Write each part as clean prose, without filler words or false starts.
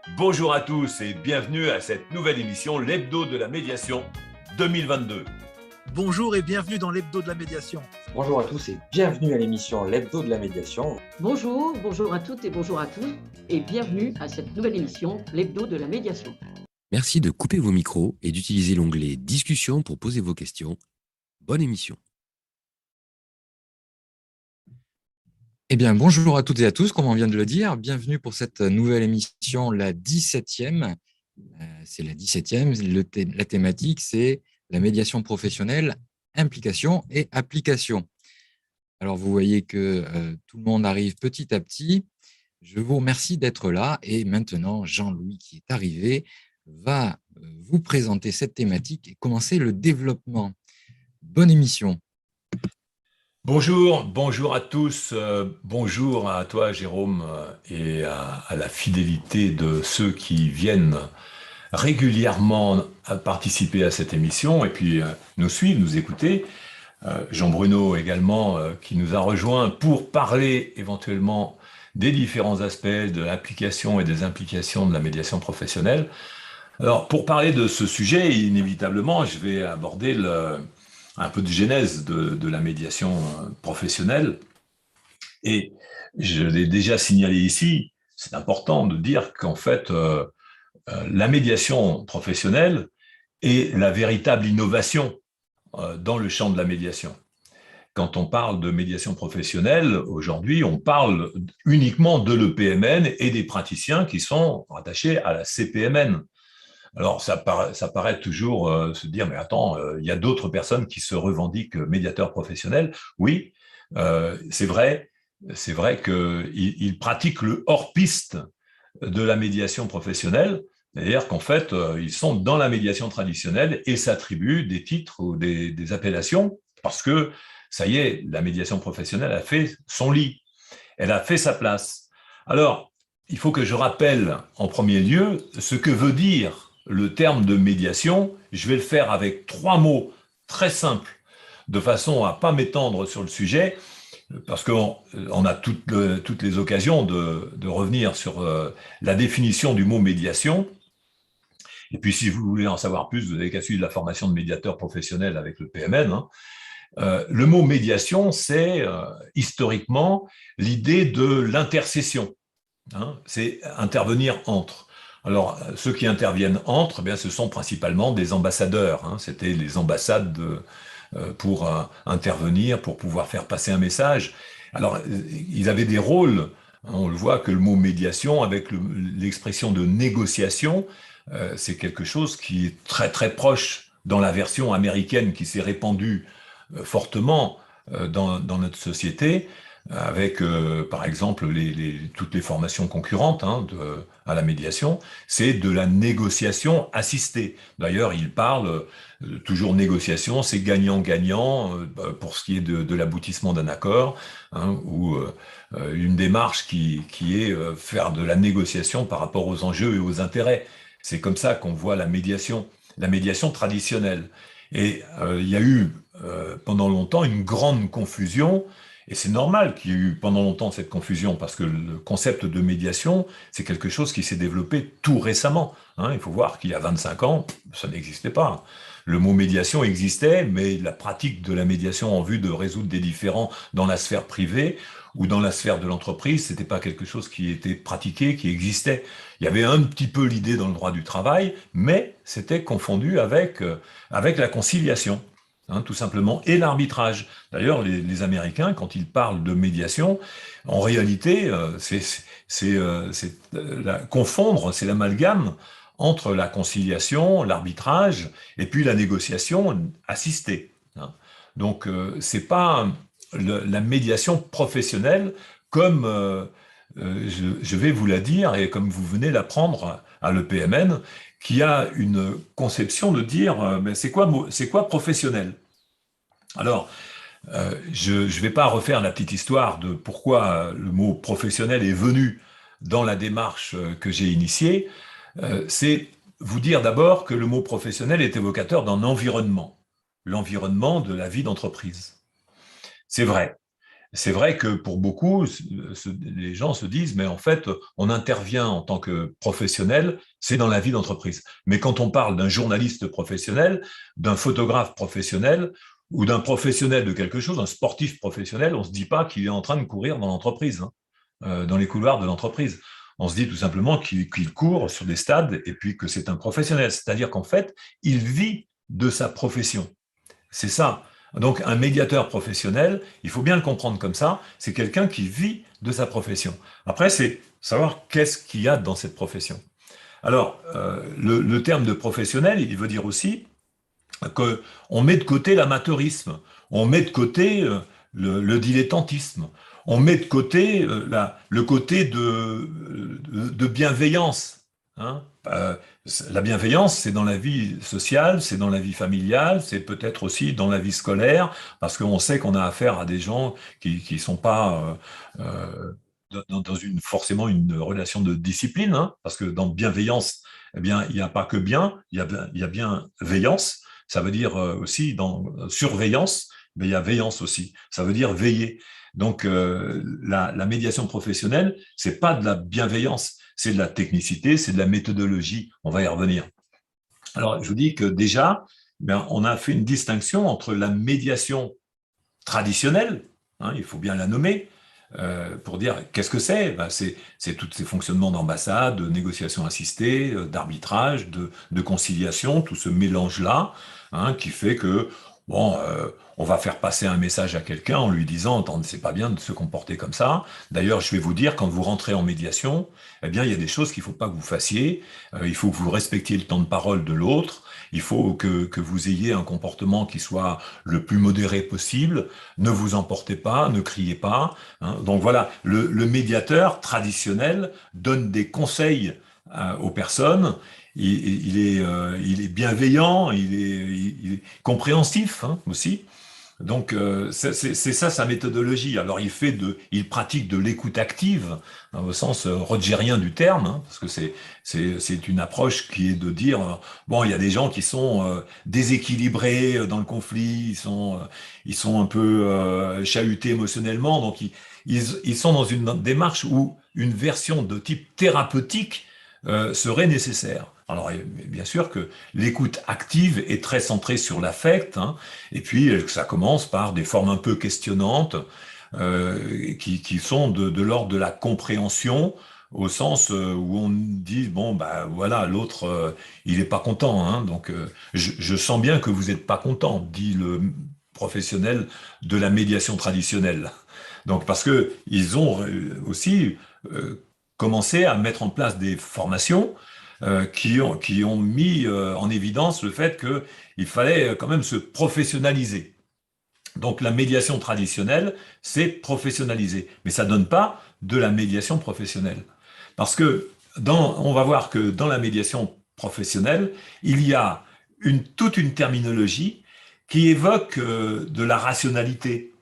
Bonjour à tous et bienvenue à cette nouvelle émission, l'Hebdo de la médiation 2022. Bonjour et bienvenue dans l'Hebdo de la médiation. Bonjour à tous et bienvenue à l'émission L'Hebdo de la médiation. Bonjour à toutes et bonjour à tous et bienvenue à cette nouvelle émission, l'Hebdo de la médiation. Merci de couper vos micros et d'utiliser l'onglet Discussion pour poser vos questions. Bonne émission. Eh bien, bonjour à toutes et à tous, comme on vient de le dire. Bienvenue pour cette nouvelle émission, la 17e. C'est la 17e. La thématique, c'est la médiation professionnelle, implication et application. Alors, vous voyez que tout le monde arrive petit à petit. Je vous remercie d'être là. Et maintenant, Jean-Louis, qui est arrivé, va vous présenter cette thématique et commencer le développement. Bonne émission. Bonjour à tous, bonjour à toi Jérôme et à la fidélité de ceux qui viennent régulièrement à participer à cette émission et puis nous suivre, nous écouter. Jean-Bruno également qui nous a rejoint pour parler éventuellement des différents aspects de l'application et des implications de la médiation professionnelle. Alors pour parler de ce sujet, inévitablement, je vais aborder un peu de genèse de la médiation professionnelle. Et je l'ai déjà signalé ici, c'est important de dire qu'en fait, la médiation professionnelle est la véritable innovation dans le champ de la médiation. Quand on parle de médiation professionnelle, aujourd'hui, on parle uniquement de l'EPMN et des praticiens qui sont rattachés à la CPMN. Alors, ça paraît toujours se dire, mais attends, il y a d'autres personnes qui se revendiquent médiateurs professionnels. Oui, c'est vrai qu'ils pratiquent le hors-piste de la médiation professionnelle, c'est-à-dire qu'en fait, ils sont dans la médiation traditionnelle et s'attribuent des titres ou des appellations parce que, ça y est, la médiation professionnelle a fait son lit, elle a fait sa place. Alors, il faut que je rappelle en premier lieu ce que veut dire le terme de médiation. Je vais le faire avec 3 mots très simples, de façon à ne pas m'étendre sur le sujet, parce qu'on a toutes les occasions de revenir sur la définition du mot médiation. Et puis, si vous voulez en savoir plus, vous n'avez qu'à suivre la formation de médiateur professionnel avec le PMN. Le mot médiation, c'est historiquement l'idée de l'intercession. C'est intervenir entre. Alors, ceux qui interviennent entre, eh bien, ce sont principalement des ambassadeurs. C'était les ambassades pour intervenir, pour pouvoir faire passer un message. Alors, ils avaient des rôles. On le voit que le mot médiation, avec l'expression de négociation, c'est quelque chose qui est très très proche dans la version américaine qui s'est répandue fortement dans notre société, avec par exemple toutes les formations concurrentes à la médiation, c'est de la négociation assistée. D'ailleurs, il parle toujours négociation, c'est gagnant-gagnant pour ce qui est de l'aboutissement d'un accord, ou une démarche qui est faire de la négociation par rapport aux enjeux et aux intérêts. C'est comme ça qu'on voit la médiation traditionnelle. Et il y a eu pendant longtemps une grande confusion. Et c'est normal qu'il y ait eu pendant longtemps cette confusion, parce que le concept de médiation, c'est quelque chose qui s'est développé tout récemment. Il faut voir qu'il y a 25 ans, ça n'existait pas. Le mot médiation existait, mais la pratique de la médiation en vue de résoudre des différends dans la sphère privée ou dans la sphère de l'entreprise, c'était pas quelque chose qui était pratiqué, qui existait. Il y avait un petit peu l'idée dans le droit du travail, mais c'était confondu avec la conciliation. Tout simplement, et l'arbitrage. D'ailleurs, les Américains, quand ils parlent de médiation, en réalité, confondre, c'est l'amalgame entre la conciliation, l'arbitrage, et puis la négociation assistée. Donc, c'est pas la médiation professionnelle comme je vais vous la dire, et comme vous venez l'apprendre à l'EPMN, qui a une conception de dire mais c'est quoi professionnel? Alors, je ne vais pas refaire la petite histoire de pourquoi le mot professionnel est venu dans la démarche que j'ai initiée. C'est vous dire d'abord que le mot professionnel est évocateur d'un environnement, l'environnement de la vie d'entreprise. C'est vrai. C'est vrai que pour beaucoup, les gens se disent, mais en fait, on intervient en tant que professionnel, c'est dans la vie d'entreprise. Mais quand on parle d'un journaliste professionnel, d'un photographe professionnel ou d'un professionnel de quelque chose, un sportif professionnel, on ne se dit pas qu'il est en train de courir dans l'entreprise, hein, dans les couloirs de l'entreprise. On se dit tout simplement qu'il court sur des stades et puis que c'est un professionnel. C'est-à-dire qu'en fait, il vit de sa profession. C'est ça. Donc, un médiateur professionnel, il faut bien le comprendre comme ça, c'est quelqu'un qui vit de sa profession. Après, c'est savoir qu'est-ce qu'il y a dans cette profession. Alors, le terme de professionnel, il veut dire aussi qu'on met de côté l'amateurisme, on met de côté le dilettantisme, on met de côté le côté de bienveillance. Hein. La bienveillance, c'est dans la vie sociale, c'est dans la vie familiale, c'est peut-être aussi dans la vie scolaire, parce qu'on sait qu'on a affaire à des gens qui sont pas dans forcément une relation de discipline, hein, parce que dans bienveillance, eh bien, il n'y a pas que bien, il y a bienveillance. Ça veut dire aussi dans surveillance, mais il y a veillance aussi. Ça veut dire veiller. Donc, la médiation professionnelle, c'est pas de la bienveillance, c'est de la technicité, c'est de la méthodologie. On va y revenir. Alors, je vous dis que déjà, ben, on a fait une distinction entre la médiation traditionnelle, hein, il faut bien la nommer, pour dire qu'est-ce que c'est. Ben, c'est tous ces fonctionnements d'ambassade, de négociation assistée, d'arbitrage, de conciliation, tout ce mélange-là, hein, qui fait que bon, on va faire passer un message à quelqu'un en lui disant, attendez, c'est pas bien de se comporter comme ça. D'ailleurs, je vais vous dire, quand vous rentrez en médiation, eh bien, il y a des choses qu'il faut pas que vous fassiez. Il faut que vous respectiez le temps de parole de l'autre. Il faut que vous ayez un comportement qui soit le plus modéré possible. Ne vous emportez pas, ne criez pas. Hein. Donc voilà, le médiateur traditionnel donne des conseils aux personnes. Il est bienveillant, il est compréhensif, hein, aussi. Donc c'est ça sa méthodologie. Alors il pratique de l'écoute active, hein, au sens rogérien du terme, hein, parce que c'est une approche qui est de dire bon, il y a des gens qui sont déséquilibrés dans le conflit, ils sont un peu chahutés émotionnellement, donc ils sont dans une démarche où une version de type thérapeutique serait nécessaire. Alors, bien sûr que l'écoute active est très centrée sur l'affect, hein, et puis ça commence par des formes un peu questionnantes qui sont de l'ordre de la compréhension, au sens où on dit bon bah voilà, l'autre il est pas content, hein, donc je sens bien que vous êtes pas content, dit le professionnel de la médiation traditionnelle. Donc parce que ils ont aussi commencé à mettre en place des formations qui ont mis en évidence le fait qu'il fallait quand même se professionnaliser. Donc la médiation traditionnelle, c'est professionnaliser, mais ça donne pas de la médiation professionnelle. Parce que on va voir que dans la médiation professionnelle, il y a toute une terminologie qui évoque de la rationalité,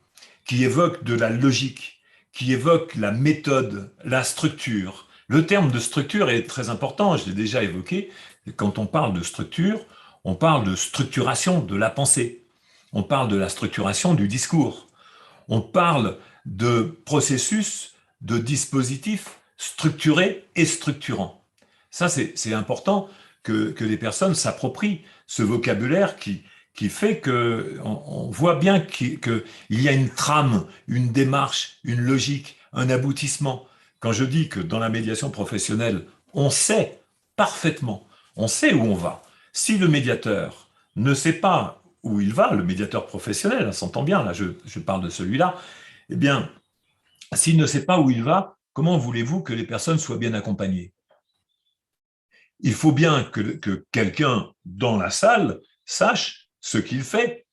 qui évoque de la logique, qui évoque la méthode, la structure. Le terme de structure est très important, je l'ai déjà évoqué. Quand on parle de structure, on parle de structuration de la pensée. On parle de la structuration du discours. On parle de processus, de dispositifs structurés et structurants. Ça, c'est important que les personnes s'approprient ce vocabulaire qui fait qu'on voit bien qu'il y a une trame, une démarche, une logique, un aboutissement. Quand je dis que dans la médiation professionnelle, on sait parfaitement, on sait où on va. Si le médiateur ne sait pas où il va, le médiateur professionnel, on s'entend bien, là je parle de celui-là, eh bien, s'il ne sait pas où il va, comment voulez-vous que les personnes soient bien accompagnées? Il faut bien que quelqu'un dans la salle sache ce qu'il fait.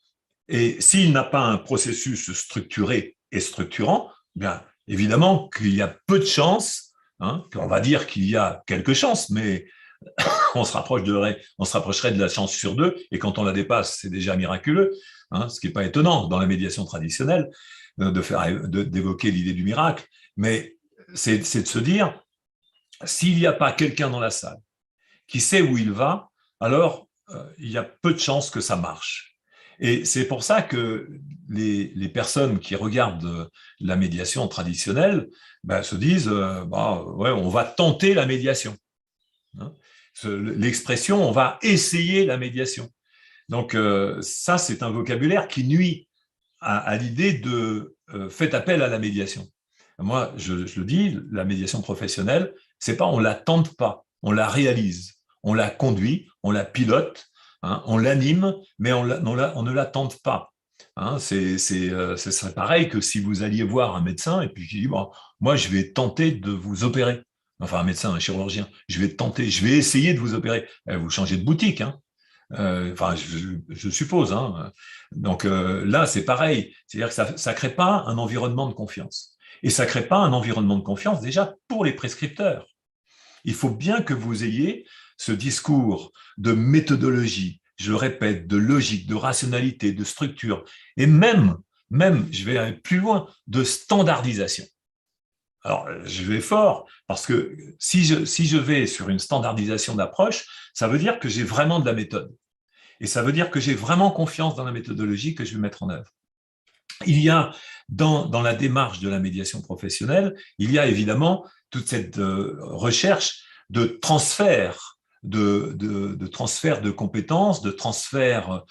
Et s'il n'a pas un processus structuré et structurant, bien évidemment qu'il y a peu de chances, hein, on va dire qu'il y a quelques chances, mais on se rapprocherait de la chance sur 2, et quand on la dépasse, c'est déjà miraculeux, hein, ce qui n'est pas étonnant dans la médiation traditionnelle d'évoquer l'idée du miracle, mais c'est de se dire, s'il n'y a pas quelqu'un dans la salle qui sait où il va, alors il y a peu de chances que ça marche. Et c'est pour ça que les personnes qui regardent la médiation traditionnelle se disent ouais, on va tenter la médiation. Hein. L'expression on va essayer la médiation. Donc ça, c'est un vocabulaire qui nuit à l'idée de faites appel à la médiation. Moi, je le dis, la médiation professionnelle, c'est pas on la tente pas, on la réalise, on la conduit, on la pilote, hein, on l'anime, mais on ne la tente pas. Hein, ce serait pareil que si vous alliez voir un médecin et puis qui dit bon, moi je vais tenter de vous opérer. Enfin un médecin, un chirurgien, je vais essayer de vous opérer. Vous changez de boutique, hein. Enfin, je suppose. Hein. Donc là, c'est pareil. C'est-à-dire que ça crée pas un environnement de confiance. Et ça crée pas un environnement de confiance déjà pour les prescripteurs. Il faut bien que vous ayez ce discours de méthodologie, je le répète, de logique, de rationalité, de structure, et même, je vais aller plus loin, de standardisation. Alors, je vais fort, parce que si je vais sur une standardisation d'approche, ça veut dire que j'ai vraiment de la méthode. Et ça veut dire que j'ai vraiment confiance dans la méthodologie que je vais mettre en œuvre. Il y a, dans la démarche de la médiation professionnelle, il y a évidemment toute cette recherche de transfert de compétences, de transfert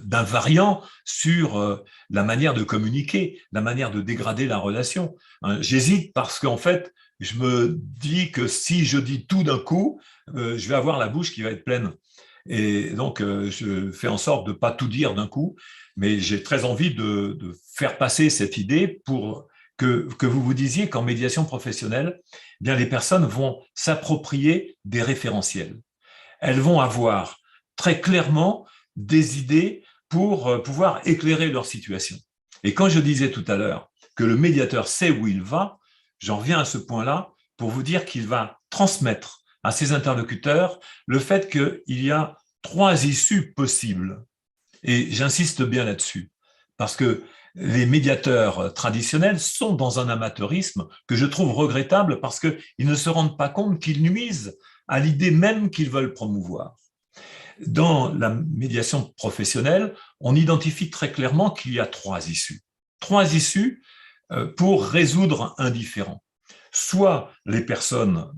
d'invariants sur la manière de communiquer, la manière de dégrader la relation. J'hésite parce qu'en fait, je me dis que si je dis tout d'un coup, je vais avoir la bouche qui va être pleine. Et donc, je fais en sorte de ne pas tout dire d'un coup, mais j'ai très envie de faire passer cette idée pour que vous vous disiez qu'en médiation professionnelle, eh bien, les personnes vont s'approprier des référentiels. Elles vont avoir très clairement des idées pour pouvoir éclairer leur situation. Et quand je disais tout à l'heure que le médiateur sait où il va, j'en reviens à ce point-là pour vous dire qu'il va transmettre à ses interlocuteurs le fait qu'il y a 3 issues possibles. Et j'insiste bien là-dessus, parce que les médiateurs traditionnels sont dans un amateurisme que je trouve regrettable parce qu'ils ne se rendent pas compte qu'ils nuisent à l'idée même qu'ils veulent promouvoir. Dans la médiation professionnelle, on identifie très clairement qu'il y a 3 issues. 3 issues pour résoudre un différend. Soit les personnes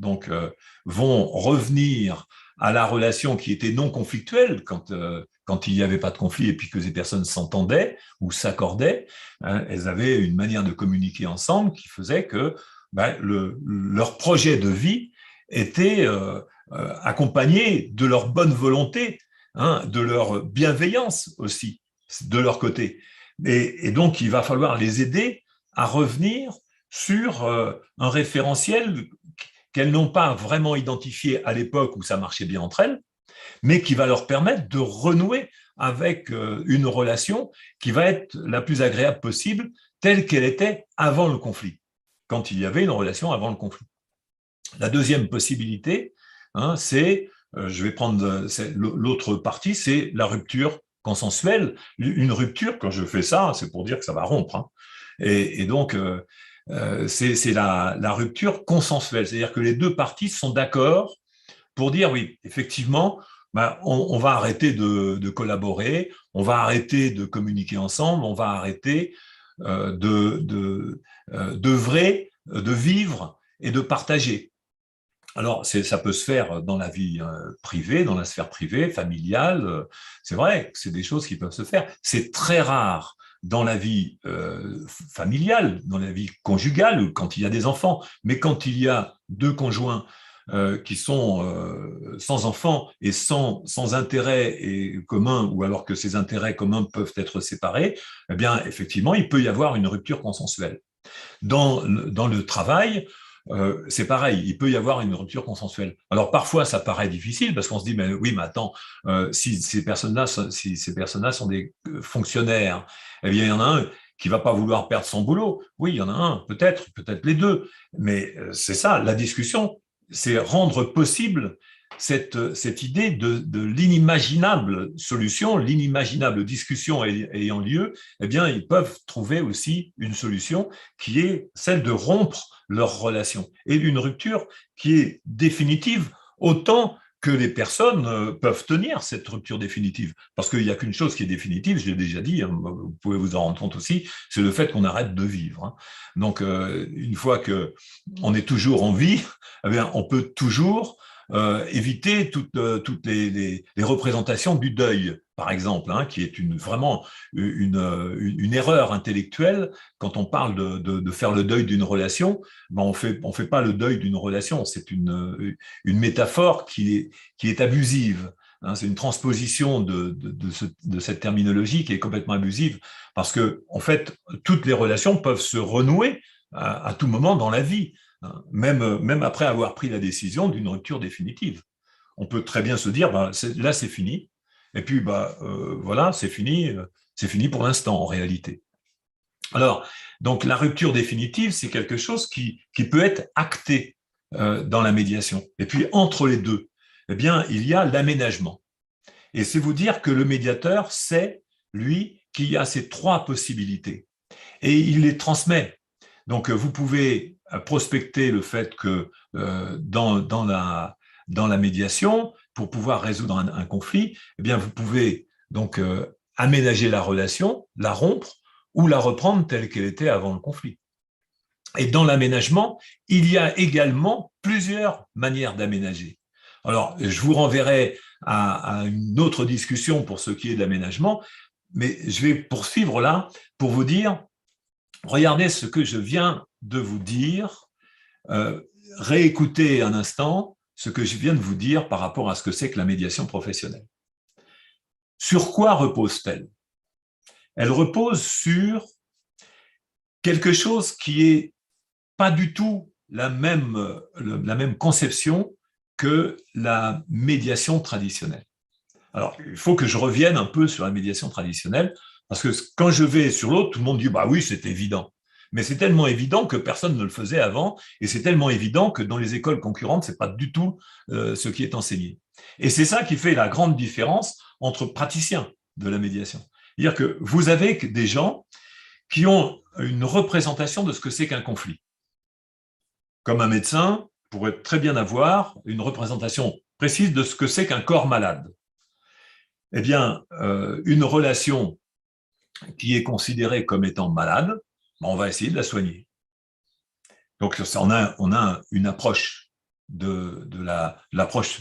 vont revenir à la relation qui était non conflictuelle quand il n'y avait pas de conflit et puis que ces personnes s'entendaient ou s'accordaient, hein, elles avaient une manière de communiquer ensemble qui faisait que leur projet de vie était accompagné de leur bonne volonté, hein, de leur bienveillance aussi, de leur côté. Et donc, il va falloir les aider à revenir sur un référentiel qu'elles n'ont pas vraiment identifié à l'époque où ça marchait bien entre elles, mais qui va leur permettre de renouer avec une relation qui va être la plus agréable possible, telle qu'elle était avant le conflit, quand il y avait une relation avant le conflit. La deuxième possibilité, hein, c'est, je vais prendre l'autre partie, c'est la rupture consensuelle. Une rupture, quand je fais ça, c'est pour dire que ça va rompre. Hein. Et donc, c'est la rupture consensuelle, c'est-à-dire que les 2 parties sont d'accord pour dire oui, effectivement, on va arrêter de collaborer, on va arrêter de communiquer ensemble, on va arrêter d'œuvrer, de vivre et de partager. Alors, ça peut se faire dans la vie privée, dans la sphère privée, familiale. C'est vrai que c'est des choses qui peuvent se faire. C'est très rare dans la vie familiale, dans la vie conjugale, quand il y a des enfants. Mais quand il y a 2 conjoints qui sont sans enfants et sans intérêt commun, ou alors que ces intérêts communs peuvent être séparés, eh bien, effectivement, il peut y avoir une rupture consensuelle. Dans le travail, c'est pareil, il peut y avoir une rupture consensuelle. Alors parfois, ça paraît difficile parce qu'on se dit, mais oui, mais attends, si ces personnes-là sont des fonctionnaires, eh bien, il y en a un qui va pas vouloir perdre son boulot. Oui, il y en a un, peut-être les 2. Mais c'est ça, la discussion, c'est rendre possible cette idée de l'inimaginable solution, l'inimaginable discussion ayant lieu, eh bien, ils peuvent trouver aussi une solution qui est celle de rompre leur relation et d'une rupture qui est définitive autant que les personnes peuvent tenir cette rupture définitive. Parce qu'il n'y a qu'une chose qui est définitive, je l'ai déjà dit, hein, vous pouvez vous en rendre compte aussi, c'est le fait qu'on arrête de vivre. Hein. Donc, une fois qu'on est toujours en vie, eh bien, on peut toujours éviter toutes les représentations du deuil, par exemple, hein, qui est vraiment une erreur intellectuelle. Quand on parle de faire le deuil d'une relation, ben on fait pas le deuil d'une relation, c'est une métaphore qui est abusive. Hein, c'est une transposition de cette terminologie qui est complètement abusive, parce que, en fait, toutes les relations peuvent se renouer à tout moment dans la vie. Même après avoir pris la décision d'une rupture définitive. On peut très bien se dire, bah, là c'est fini, et puis voilà, c'est fini pour l'instant en réalité. Alors, donc la rupture définitive, c'est quelque chose qui peut être acté dans la médiation. Et puis entre les deux, eh bien, il y a l'aménagement. Et c'est vous dire que le médiateur sait, lui, qu'il y a ces trois possibilités. Et il les transmet. Donc, vous pouvez prospecter le fait que dans la médiation, pour pouvoir résoudre un conflit, eh bien, vous pouvez donc aménager la relation, la rompre ou la reprendre telle qu'elle était avant le conflit. Et dans l'aménagement, il y a également plusieurs manières d'aménager. Alors, je vous renverrai à une autre discussion pour ce qui est de l'aménagement, mais je vais poursuivre là pour vous dire, regardez ce que je viens de vous dire, réécoutez un instant ce que je viens de vous dire par rapport à ce que c'est que la médiation professionnelle. Sur quoi repose-t-elle? Elle repose sur quelque chose qui est pas du tout la même conception que la médiation traditionnelle. Alors, il faut que je revienne un peu sur la médiation traditionnelle, parce que quand je vais sur l'autre, tout le monde dit « bah oui, c'est évident ». Mais c'est tellement évident que personne ne le faisait avant, et c'est tellement évident que dans les écoles concurrentes, c'est pas du tout ce qui est enseigné. Et c'est ça qui fait la grande différence entre praticiens de la médiation. C'est-à-dire que vous avez des gens qui ont une représentation de ce que c'est qu'un conflit. Comme un médecin pourrait très bien avoir une représentation précise de ce que c'est qu'un corps malade. Eh bien, une relation qui est considérée comme étant malade, on va essayer de la soigner. Donc, on a une approche de l'approche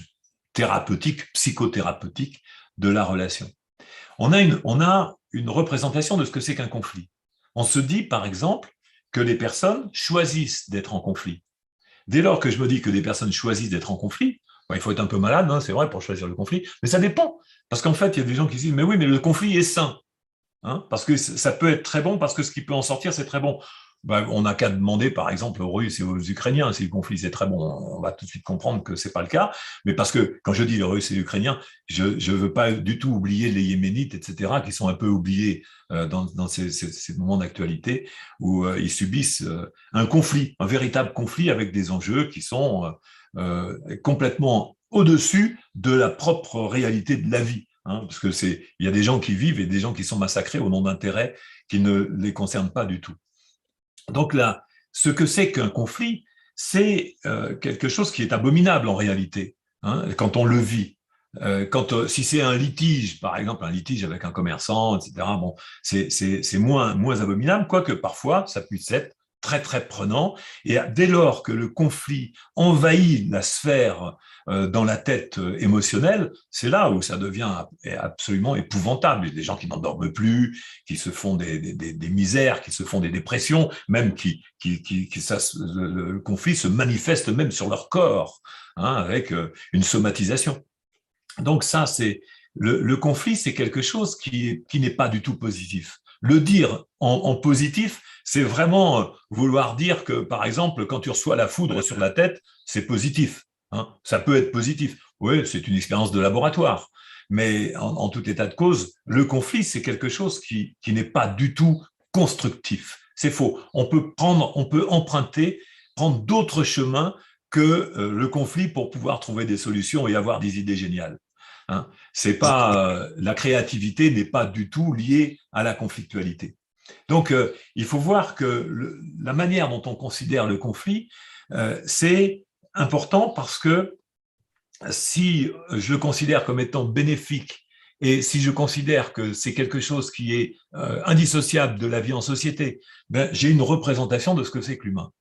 thérapeutique, psychothérapeutique de la relation. On a une représentation de ce que c'est qu'un conflit. On se dit, par exemple, que les personnes choisissent d'être en conflit. Dès lors que je me dis que des personnes choisissent d'être en conflit, il faut être un peu malade, hein, c'est vrai, pour choisir le conflit, mais ça dépend. Parce qu'en fait, il y a des gens qui se disent, mais oui, mais le conflit est sain. Hein, parce que ça peut être très bon, parce que ce qui peut en sortir, c'est très bon. On n'a qu'à demander, par exemple, aux Russes et aux Ukrainiens si le conflit c'est très bon. On va tout de suite comprendre que c'est pas le cas. Mais parce que quand je dis les Russes et les Ukrainiens, je veux pas du tout oublier les Yéménites, etc., qui sont un peu oubliés dans ces moments d'actualité où ils subissent un conflit, un véritable conflit avec des enjeux qui sont complètement au-dessus de la propre réalité de la vie. Hein, parce que il y a des gens qui vivent et des gens qui sont massacrés au nom d'intérêts qui ne les concernent pas du tout. Donc là, ce que c'est qu'un conflit, c'est quelque chose qui est abominable en réalité, hein, quand on le vit. Si c'est un litige, par exemple, un litige avec un commerçant, etc., bon, c'est moins abominable, quoique parfois ça puisse être très très prenant. Et dès lors que le conflit envahit la sphère dans la tête émotionnelle, c'est là où ça devient absolument épouvantable. Il y a des gens qui n'en dorment plus, qui se font des misères, qui se font des dépressions, même le conflit se manifeste même sur leur corps, hein, avec une somatisation. Donc ça, c'est le conflit, c'est quelque chose qui n'est pas du tout positif. Le dire en positif, c'est vraiment vouloir dire que, par exemple, quand tu reçois la foudre sur la tête, c'est positif. Hein, ça peut être positif. Oui, c'est une expérience de laboratoire. Mais en tout état de cause, le conflit, c'est quelque chose qui n'est pas du tout constructif. C'est faux. On peut emprunter, prendre d'autres chemins que le conflit pour pouvoir trouver des solutions et avoir des idées géniales. Hein, c'est pas la créativité n'est pas du tout liée à la conflictualité. Donc, il faut voir que la manière dont on considère le conflit, c'est important parce que si je le considère comme étant bénéfique et si je considère que c'est quelque chose qui est indissociable de la vie en société, ben, j'ai une représentation de ce que c'est que l'humain.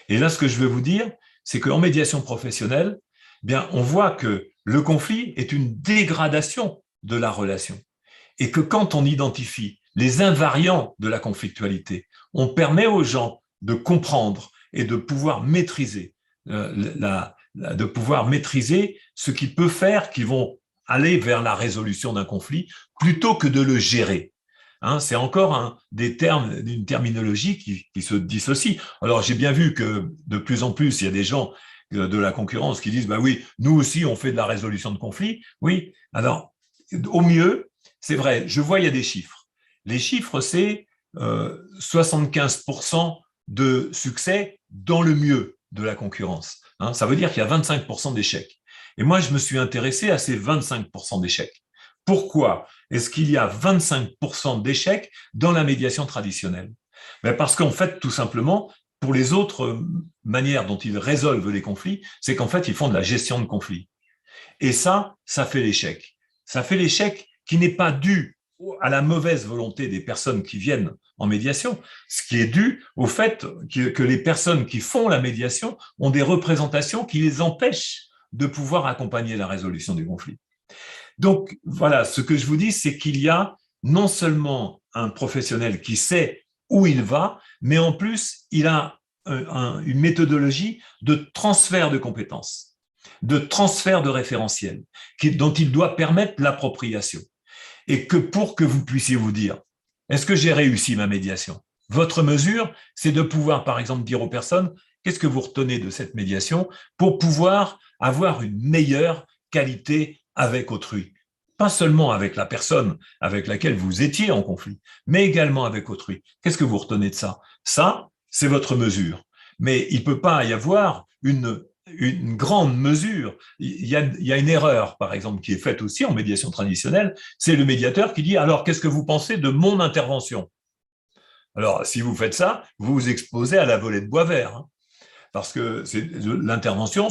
Et là, ce que je veux vous dire, c'est qu'en médiation professionnelle, bien, on voit que le conflit est une dégradation de la relation et que quand on identifie les invariants de la conflictualité, on permet aux gens de comprendre et de pouvoir maîtriser de pouvoir maîtriser ce qui peut faire qu'ils vont aller vers la résolution d'un conflit plutôt que de le gérer. Hein, c'est encore des termes, une terminologie qui se dissocie. Alors, j'ai bien vu que de plus en plus, il y a des gens de la concurrence qui disent, bah oui, nous aussi, on fait de la résolution de conflits. Oui, alors, au mieux, c'est vrai, je vois, il y a des chiffres. Les chiffres, c'est 75% de succès dans le mieux de la concurrence. Hein, ça veut dire qu'il y a 25% d'échecs. Et moi, je me suis intéressé à ces 25% d'échecs. Pourquoi est-ce qu'il y a 25% d'échecs dans la médiation traditionnelle? Ben parce qu'en fait, tout simplement, pour les autres manières dont ils résolvent les conflits, c'est qu'en fait, ils font de la gestion de conflits. Et ça fait l'échec. Ça fait l'échec qui n'est pas dû à la mauvaise volonté des personnes qui viennent en médiation, ce qui est dû au fait que les personnes qui font la médiation ont des représentations qui les empêchent de pouvoir accompagner la résolution du conflit. Donc voilà, ce que je vous dis, c'est qu'il y a non seulement un professionnel qui sait où il va, mais en plus, il a une méthodologie de transfert de compétences, de transfert de référentiel, dont il doit permettre l'appropriation. Et que pour que vous puissiez vous dire, est-ce que j'ai réussi ma médiation? Votre mesure, c'est de pouvoir, par exemple, dire aux personnes, qu'est-ce que vous retenez de cette médiation pour pouvoir avoir une meilleure qualité avec autrui. Pas seulement avec la personne avec laquelle vous étiez en conflit, mais également avec autrui. Qu'est-ce que vous retenez de ça? Ça, c'est votre mesure. Mais il ne peut pas y avoir une grande mesure. Il y a une erreur, par exemple, qui est faite aussi en médiation traditionnelle, c'est le médiateur qui dit « Alors, qu'est-ce que vous pensez de mon intervention ?» Alors, si vous faites ça, vous vous exposez à la volée de bois vert. Hein. Parce que l'intervention,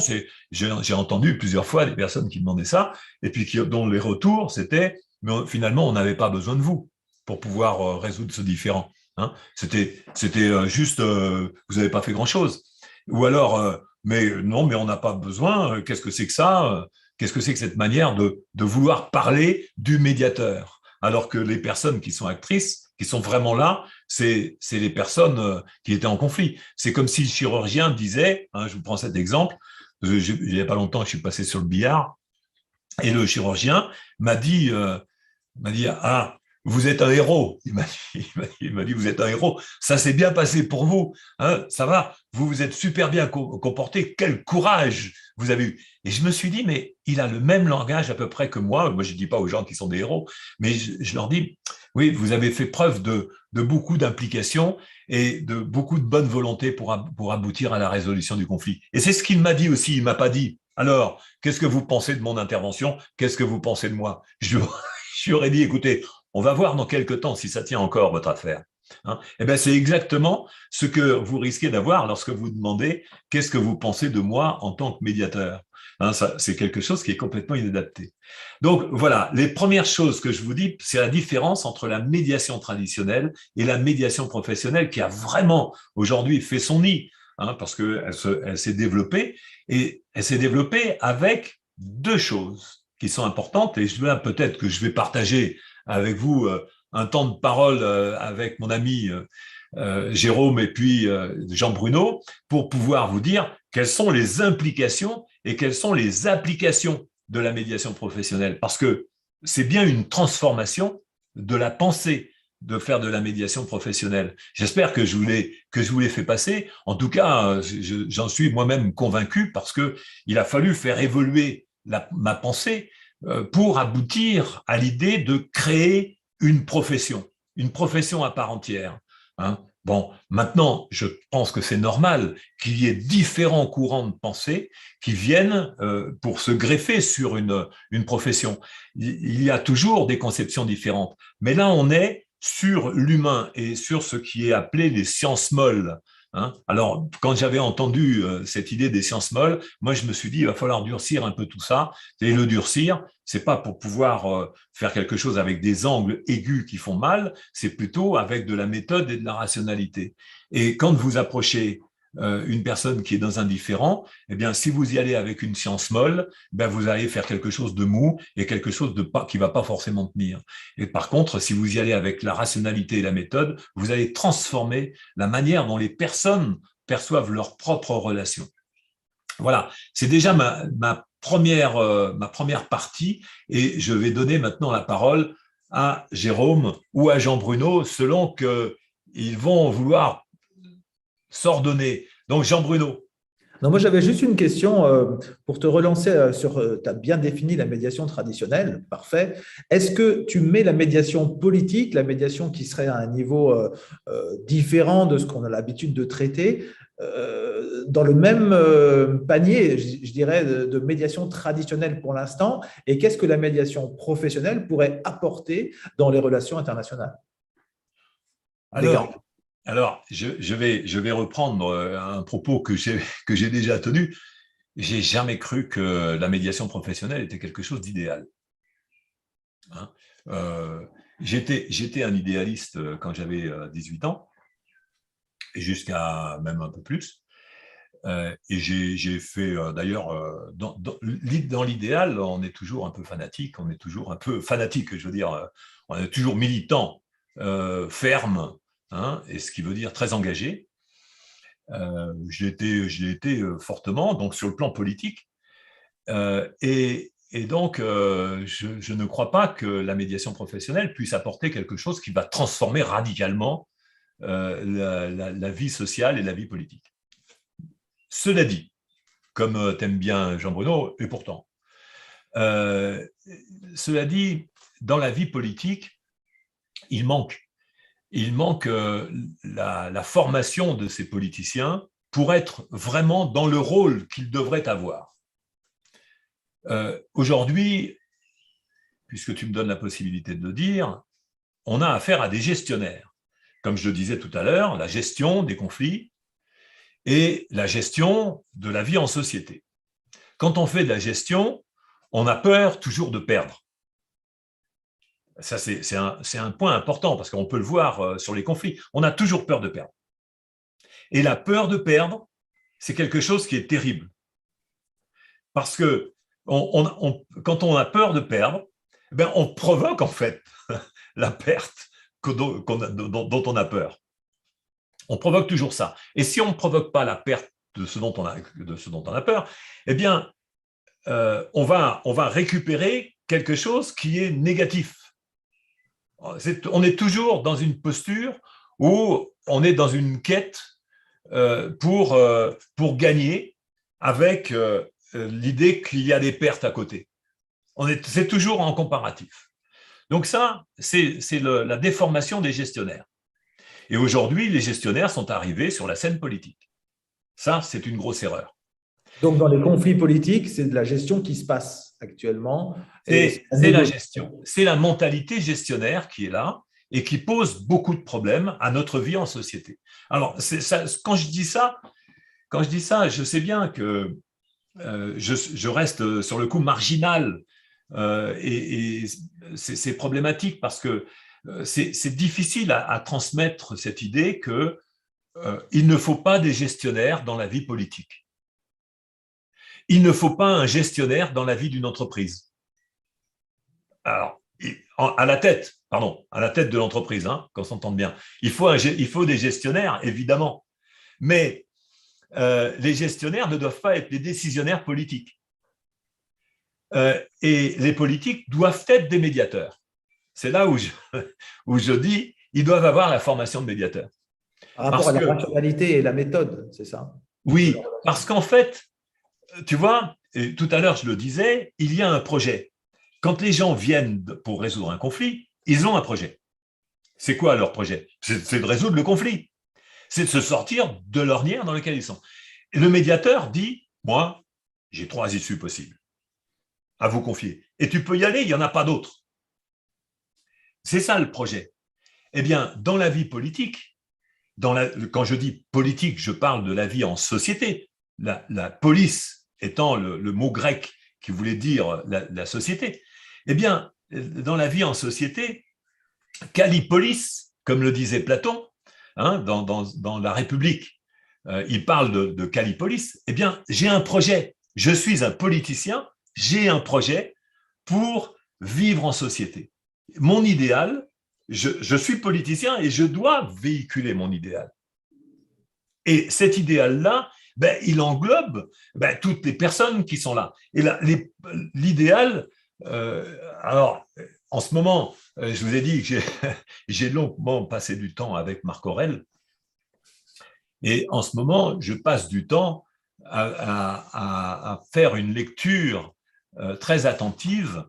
j'ai entendu plusieurs fois des personnes qui demandaient ça, et puis dont les retours, c'était « mais finalement, on n'avait pas besoin de vous pour pouvoir résoudre ce différend. Hein. C'était juste, vous n'avez pas fait grand-chose. » Ou alors, mais non, mais on n'a pas besoin, qu'est-ce que c'est que ça? Qu'est-ce que c'est que cette manière de vouloir parler du médiateur? Alors que les personnes qui sont actrices, qui sont vraiment là, c'est les personnes qui étaient en conflit. C'est comme si le chirurgien disait, hein, je vous prends cet exemple, il n'y a pas longtemps, je suis passé sur le billard, et le chirurgien m'a dit, ah, vous êtes un héros. Il m'a dit, vous êtes un héros. Ça s'est bien passé pour vous. Hein, ça va. Vous vous êtes super bien comporté. Quel courage vous avez eu. Et je me suis dit, mais il a le même langage à peu près que moi. Moi, je ne dis pas aux gens qui sont des héros, mais je leur dis, oui, vous avez fait preuve de beaucoup d'implication et de beaucoup de bonne volonté pour aboutir à la résolution du conflit. Et c'est ce qu'il m'a dit aussi. Il m'a pas dit, alors, qu'est-ce que vous pensez de mon intervention? Qu'est-ce que vous pensez de moi? Je lui aurais dit, écoutez, on va voir dans quelques temps si ça tient encore votre affaire. Hein, eh bien, c'est exactement ce que vous risquez d'avoir lorsque vous demandez qu'est-ce que vous pensez de moi en tant que médiateur. Hein, c'est quelque chose qui est complètement inadapté. Donc voilà, les premières choses que je vous dis, c'est la différence entre la médiation traditionnelle et la médiation professionnelle qui a vraiment aujourd'hui fait son nid, hein, parce qu'elle s'est développée et elle s'est développée avec deux choses qui sont importantes et peut-être que je vais partager avec vous un temps de parole avec mon ami Jérôme et puis Jean Bruno pour pouvoir vous dire quelles sont les implications et quelles sont les applications de la médiation professionnelle. Parce que c'est bien une transformation de la pensée de faire de la médiation professionnelle. J'espère que je vous l'ai fait passer. En tout cas, j'en suis moi-même convaincu parce qu'il a fallu faire évoluer ma pensée pour aboutir à l'idée de créer une profession à part entière. Hein. Bon, maintenant, je pense que c'est normal qu'il y ait différents courants de pensée qui viennent pour se greffer sur une profession. Il y a toujours des conceptions différentes, mais là, on est sur l'humain et sur ce qui est appelé les sciences molles. Hein. Alors, quand j'avais entendu cette idée des sciences molles, moi, je me suis dit, il va falloir durcir un peu tout ça. Et le durcir, c'est pas pour pouvoir faire quelque chose avec des angles aigus qui font mal, c'est plutôt avec de la méthode et de la rationalité. Et quand vous approchez une personne qui est dans un différent, eh bien, si vous y allez avec une science molle, ben, vous allez faire quelque chose de mou et quelque chose de pas, qui va pas forcément tenir. Et par contre, si vous y allez avec la rationalité et la méthode, vous allez transformer la manière dont les personnes perçoivent leurs propres relations. Voilà, c'est déjà ma première partie et je vais donner maintenant la parole à Jérôme ou à Jean-Bruno selon qu'ils vont vouloir s'ordonner. Donc, Jean-Bruno. Non, moi, j'avais juste une question pour te relancer sur. Tu as bien défini la médiation traditionnelle, parfait. Est-ce que tu mets la médiation politique, la médiation qui serait à un niveau différent de ce qu'on a l'habitude de traiter, dans le même panier, je dirais, de médiation traditionnelle pour l'instant? Et qu'est-ce que la médiation professionnelle pourrait apporter dans les relations internationales? Alors, je vais reprendre un propos que j'ai déjà tenu. J'ai jamais cru que la médiation professionnelle était quelque chose d'idéal. Hein, j'étais un idéaliste quand j'avais 18 ans, et jusqu'à même un peu plus. Et j'ai fait, d'ailleurs, dans l'idéal, on est toujours un peu fanatique, je veux dire, on est toujours militant, ferme, hein, et ce qui veut dire très engagé. Je l'ai été fortement, donc sur le plan politique. Et donc, je ne crois pas que la médiation professionnelle puisse apporter quelque chose qui va transformer radicalement la vie sociale et la vie politique. Cela dit, comme t'aimes bien Jean-Bruno, et pourtant, cela dit, dans la vie politique, il manque la formation de ces politiciens pour être vraiment dans le rôle qu'ils devraient avoir. Aujourd'hui, puisque tu me donnes la possibilité de le dire, on a affaire à des gestionnaires. Comme je le disais tout à l'heure, la gestion des conflits et la gestion de la vie en société. Quand on fait de la gestion, on a peur toujours de perdre. Ça, c'est un point important parce qu'on peut le voir sur les conflits. On a toujours peur de perdre. Et la peur de perdre, c'est quelque chose qui est terrible. Parce que quand on a peur de perdre, ben on provoque en fait la perte dont on a peur. On provoque toujours ça. Et si on ne provoque pas la perte de ce dont on a peur, eh bien, on va récupérer quelque chose qui est négatif. On est toujours dans une posture où on est dans une quête pour gagner avec l'idée qu'il y a des pertes à côté. C'est toujours en comparatif. Donc ça, c'est la déformation des gestionnaires. Et aujourd'hui, les gestionnaires sont arrivés sur la scène politique. Ça, c'est une grosse erreur. Donc, dans les conflits politiques, c'est de la gestion qui se passe actuellement. C'est la gestion. C'est la mentalité gestionnaire qui est là et qui pose beaucoup de problèmes à notre vie en société. Alors, quand je dis ça, je sais bien que je reste sur le coup marginal et c'est problématique parce que c'est difficile à transmettre cette idée qu'il ne faut pas des gestionnaires dans la vie politique. Il ne faut pas un gestionnaire dans la vie d'une entreprise. Alors, à la tête de l'entreprise, hein, qu'on s'entende bien. Il faut des gestionnaires, évidemment. Mais les gestionnaires ne doivent pas être des décisionnaires politiques. Et les politiques doivent être des médiateurs. C'est là où je dis ils doivent avoir la formation de médiateur. Par rapport à la rationalité et la méthode, c'est ça? Oui, parce qu'en fait, tu vois, tout à l'heure je le disais, il y a un projet. Quand les gens viennent pour résoudre un conflit, ils ont un projet. C'est quoi leur projet? C'est de résoudre le conflit. C'est de se sortir de l'ornière dans laquelle ils sont. Et le médiateur dit, moi, j'ai 3 issues possibles à vous confier. Et tu peux y aller, il n'y en a pas d'autres. C'est ça le projet. Eh bien, dans la vie politique, quand je dis politique, je parle de la vie en société. La police étant le mot grec qui voulait dire la société. Eh bien, dans la vie en société, Callipolis, comme le disait Platon, hein, dans la République, il parle de Callipolis. Eh bien, j'ai un projet. Je suis un politicien, j'ai un projet pour vivre en société. Mon idéal, je suis politicien et je dois véhiculer mon idéal. Et cet idéal-là, il englobe toutes les personnes qui sont là. Et l'idéal, alors, en ce moment, je vous ai dit que j'ai longuement passé du temps avec Marc Aurèle. Et en ce moment, je passe du temps à faire une lecture très attentive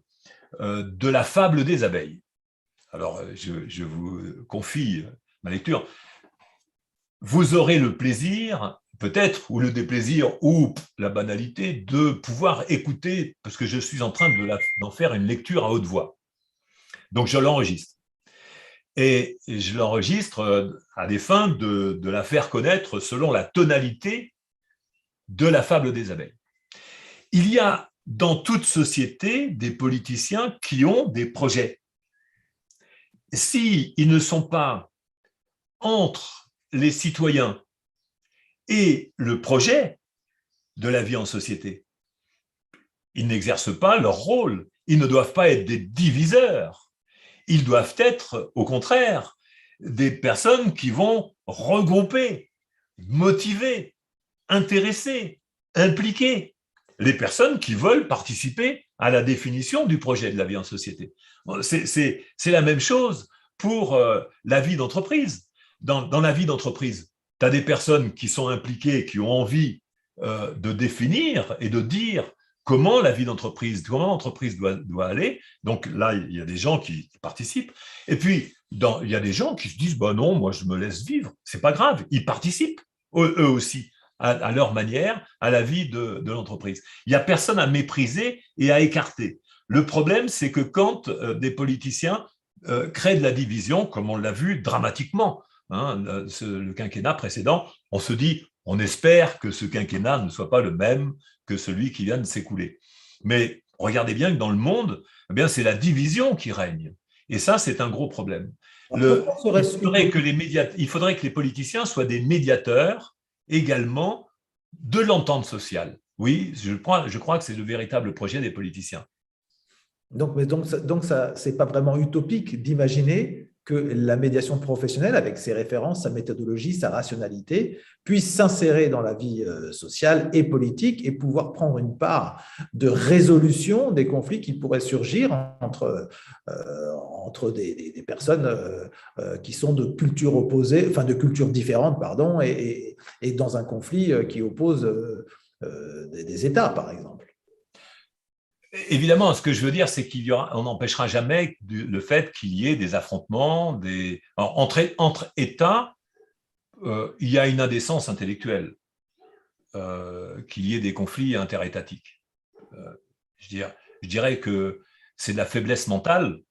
de la fable des abeilles. Alors, je vous confie ma lecture. Vous aurez le plaisir, peut-être, ou le déplaisir, ou la banalité, de pouvoir écouter, parce que je suis en train d'en faire une lecture à haute voix. Donc, je l'enregistre. Et je l'enregistre à des fins de la faire connaître selon la tonalité de la fable des abeilles. Il y a dans toute société des politiciens qui ont des projets. S'ils ne sont pas entre les citoyens et le projet de la vie en société, ils n'exercent pas leur rôle. Ils ne doivent pas être des diviseurs. Ils doivent être, au contraire, des personnes qui vont regrouper, motiver, intéresser, impliquer les personnes qui veulent participer à la définition du projet de la vie en société. C'est la même chose pour la vie d'entreprise. Dans la vie d'entreprise, tu as des personnes qui sont impliquées, qui ont envie de définir et de dire comment la vie d'entreprise, comment l'entreprise doit aller. Donc là, il y a des gens qui participent. Et puis, il y a des gens qui se disent non, moi, je me laisse vivre. C'est pas grave, ils participent, eux aussi, à leur manière, à la vie de l'entreprise. Il n'y a personne à mépriser et à écarter. Le problème, c'est que quand des politiciens créent de la division, comme on l'a vu dramatiquement, le quinquennat précédent, on se dit, on espère que ce quinquennat ne soit pas le même que celui qui vient de s'écouler. Mais regardez bien que dans il c'est la division qui règne. Et ça, c'est il faudrait que les politiciens soient des médiateurs également de l'entente sociale. Oui, je crois que c'est le véritable projet des politiciens. Donc, c'est pas vraiment utopique d'imaginer que la médiation professionnelle, avec ses références, sa méthodologie, sa rationalité, puisse s'insérer dans la vie sociale et politique et pouvoir prendre une part de résolution des conflits qui pourraient surgir entre des personnes qui sont de cultures opposées, enfin de cultures différentes, pardon, et dans un conflit qui oppose des États, par exemple. Évidemment, ce que je veux dire, c'est on n'empêchera jamais le fait qu'il y ait des affrontements, entre États, il y a une indécence intellectuelle, qu'il y ait des conflits interétatiques. Je dirais que c'est de la faiblesse mentale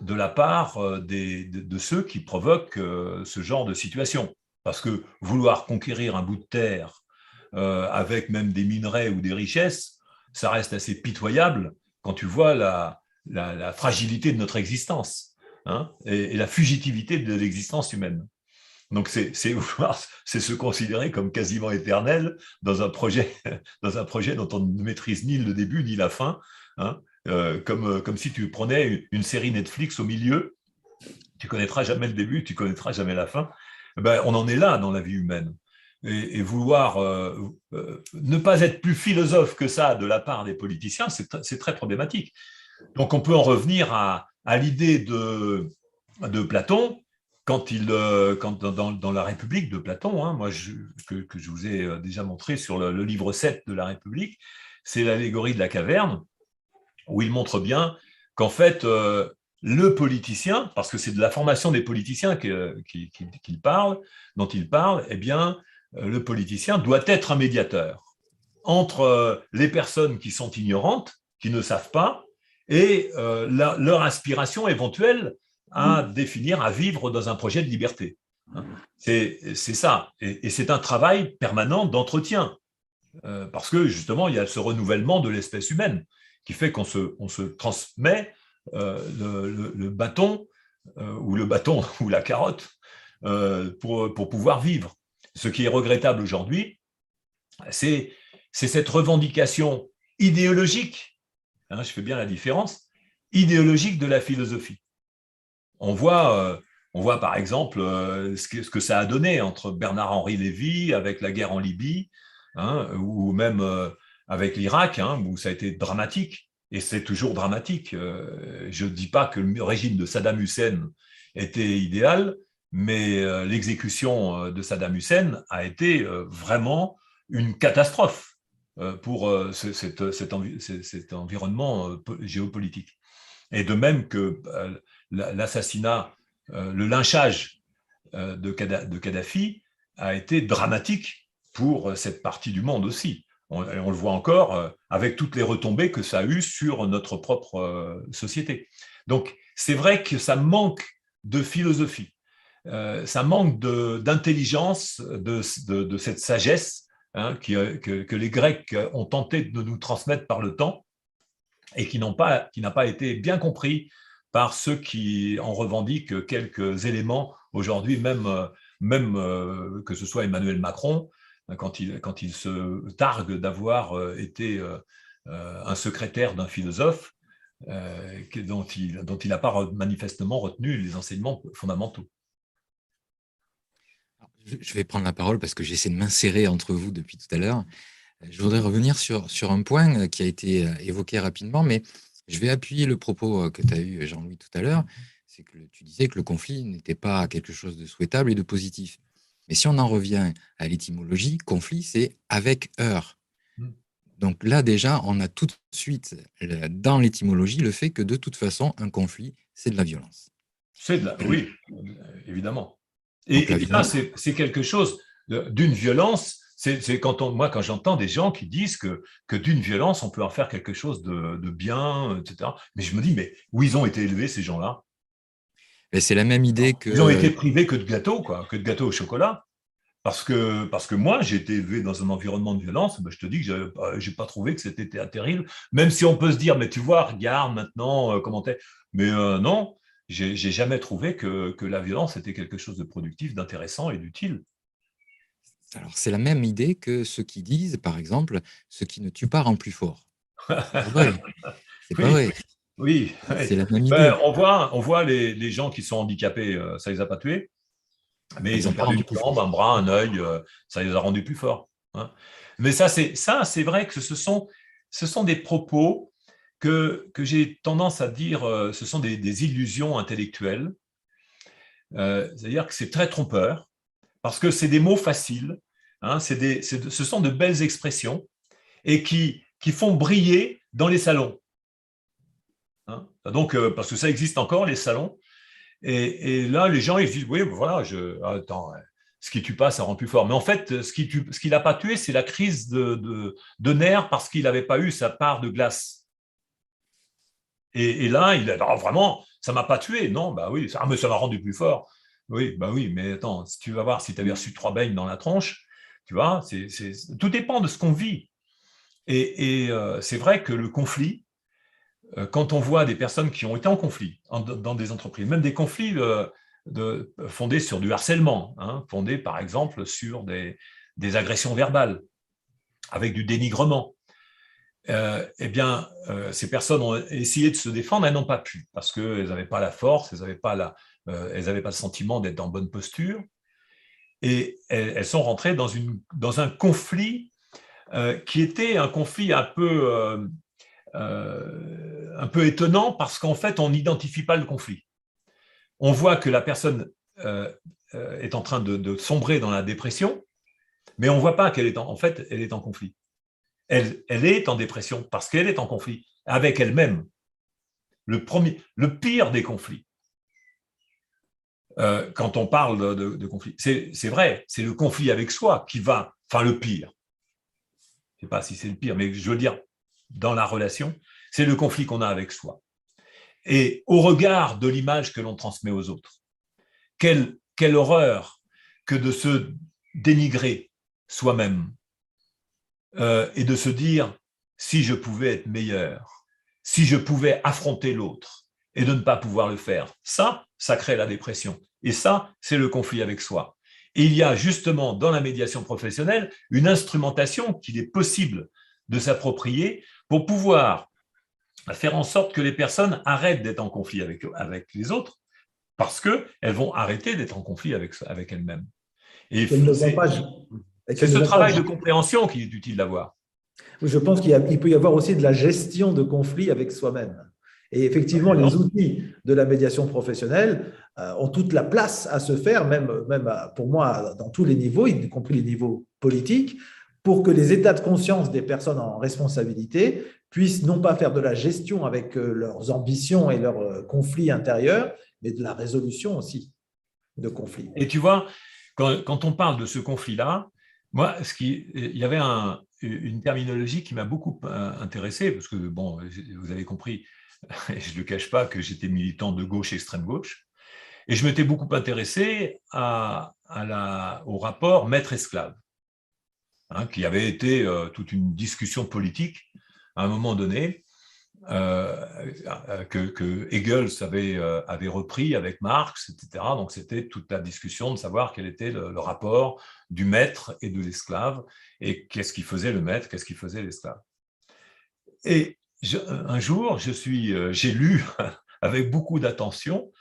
de la part de ceux qui provoquent ce genre de situation. Parce que vouloir conquérir un bout de terre avec même des minerais ou des richesses, ça reste assez pitoyable quand tu vois la fragilité de notre existence et la fugitivité de l'existence humaine. Donc, c'est se considérer comme quasiment éternel dans un projet dont on ne maîtrise ni le début ni la fin, comme si tu prenais une série Netflix au milieu, tu ne connaîtras jamais le début, tu ne connaîtras jamais la fin. On en est là dans la vie humaine. Et vouloir ne pas être plus philosophe que ça de la part des politiciens, c'est très problématique. Donc, on peut en revenir à l'idée de Platon, quand dans la République de Platon, que je vous ai déjà montré sur le livre 7 de la République, c'est l'allégorie de la caverne, où il montre bien qu'en fait, le politicien, parce que c'est de la formation des politiciens dont il parle, eh bien, le politicien doit être un médiateur entre les personnes qui sont ignorantes, qui ne savent pas, et leur aspiration éventuelle à définir, à vivre dans un projet de liberté. C'est ça. Et c'est un travail permanent d'entretien. Parce que justement, il y a ce renouvellement de l'espèce humaine qui fait qu'on se transmet le bâton ou le bâton ou la carotte pour pouvoir vivre. Ce qui est regrettable aujourd'hui, c'est cette revendication idéologique, je fais bien la différence, idéologique de la philosophie. On voit par exemple ce que ça a donné entre Bernard-Henri Lévy avec la guerre en Libye, ou même avec l'Irak, où ça a été dramatique, et c'est toujours dramatique. Je ne dis pas que le régime de Saddam Hussein était idéal, mais l'exécution de Saddam Hussein a été vraiment une catastrophe pour cet environnement géopolitique. Et de même que l'assassinat, le lynchage de Kadhafi a été dramatique pour cette partie du monde aussi. On le voit encore avec toutes les retombées que ça a eu sur notre propre société. Donc, c'est vrai que ça manque de philosophie, ça manque d'intelligence, de cette sagesse que les Grecs ont tenté de nous transmettre par le temps et qui n'a pas été bien compris par ceux qui en revendiquent quelques éléments aujourd'hui, même que ce soit Emmanuel Macron, quand il se targue d'avoir été un secrétaire d'un philosophe dont il n'a pas manifestement retenu les enseignements fondamentaux. Je vais prendre la parole parce que j'essaie de m'insérer entre vous depuis tout à l'heure. Je voudrais revenir sur un point qui a été évoqué rapidement, mais je vais appuyer le propos que tu as eu, Jean-Louis, tout à l'heure. C'est que tu disais que le conflit n'était pas quelque chose de souhaitable et de positif. Mais si on en revient à l'étymologie, conflit, c'est avec heurts. Donc là, déjà, on a tout de suite dans l'étymologie le fait que de toute façon, un conflit, c'est de la violence. Oui, évidemment. Et là, c'est quelque chose d'une violence. C'est quand j'entends des gens qui disent que d'une violence, on peut en faire quelque chose de bien, etc. Mais je me dis, mais où ils ont été élevés, ces gens-là? C'est la même idée que… Ils ont été privés que de gâteaux, que de gâteaux au chocolat. Parce que moi, j'ai été élevé dans un environnement de violence, je te dis que je n'ai pas trouvé que c'était terrible. Même si on peut se dire, mais tu vois, regarde maintenant comment t'es. Mais non, j'ai jamais trouvé que la violence était quelque chose de productif, d'intéressant et d'utile. Alors, c'est la même idée que ceux qui disent, par exemple, ce qui ne tue pas rend plus fort. C'est pas vrai. C'est pas vrai. Oui. C'est la même idée. On voit les gens qui sont handicapés, ça ne les a pas tués, mais ils ont perdu une jambe, un bras, un œil, ça les a rendus plus forts. Mais ça, c'est vrai que ce sont des propos que j'ai tendance à dire, ce sont des illusions intellectuelles. C'est-à-dire que c'est très trompeur, parce que c'est des mots faciles, ce sont de belles expressions et qui font briller dans les salons. Donc, parce que ça existe encore, les salons. Et là, les gens, ils disent, oui, voilà, attends, ce qui tue pas, ça rend plus fort. Mais en fait, ce qui l'a pas tué, c'est la crise de nerfs parce qu'il n'avait pas eu sa part de glace. Et là, vraiment, ça m'a pas tué. Non, bah oui, mais ça m'a rendu plus fort. Oui, bah oui, mais attends, si tu vas voir, si tu avais reçu 3 beignes dans la tronche, tu vois, tout dépend de ce qu'on vit. Et c'est vrai que le conflit, quand on voit des personnes qui ont été en conflit dans des entreprises, même des conflits fondés sur du harcèlement, fondés par exemple sur des agressions verbales, avec du dénigrement, eh bien, ces personnes ont essayé de se défendre, elles n'ont pas pu, parce qu'elles n'avaient pas la force, elles n'avaient pas le sentiment d'être en bonne posture, et elles sont rentrées dans un conflit qui était un conflit un peu étonnant, parce qu'en fait, on n'identifie pas le conflit. On voit que la personne est en train de sombrer dans la dépression, mais on ne voit pas qu'elle est en fait, elle est en conflit. Elle est en dépression parce qu'elle est en conflit avec elle-même. Le pire des conflits, quand on parle de conflit, c'est vrai, c'est le conflit avec soi qui va, enfin le pire. Je ne sais pas si c'est le pire, mais je veux dire, dans la relation, c'est le conflit qu'on a avec soi. Et au regard de l'image que l'on transmet aux autres, quelle quelle horreur que de se dénigrer soi-même et de se dire si je pouvais être meilleur, si je pouvais affronter l'autre et de ne pas pouvoir le faire. Ça crée la dépression. Et ça, c'est le conflit avec soi. Et il y a justement dans la médiation professionnelle une instrumentation qu'il est possible de s'approprier pour pouvoir faire en sorte que les personnes arrêtent d'être en conflit avec les autres parce qu'elles vont arrêter d'être en conflit avec elles-mêmes. Et Qu'elles ne vont pas. c'est ce travail de compréhension qu'il est utile d'avoir. Je pense qu'il peut y avoir aussi de la gestion de conflits avec soi-même. Et effectivement, les outils de la médiation professionnelle ont toute la place à se faire, même pour moi, dans tous les niveaux, y compris les niveaux politiques, pour que les états de conscience des personnes en responsabilité puissent non pas faire de la gestion avec leurs ambitions et leurs conflits intérieurs, mais de la résolution aussi de conflits. Et tu vois, quand on parle de ce conflit-là, moi, il y avait une terminologie qui m'a beaucoup intéressé, parce que, bon, vous avez compris, je ne le cache pas, que j'étais militant de gauche, extrême gauche, et je m'étais beaucoup intéressé au rapport maître-esclave, qui avait été toute une discussion politique à un moment donné, que Engels avait repris avec Marx, etc. Donc c'était toute la discussion de savoir quel était le rapport du maître et de l'esclave, et qu'est-ce qui faisait le maître, qu'est-ce qui faisait l'esclave. Et un jour, j'ai lu avec beaucoup d'attention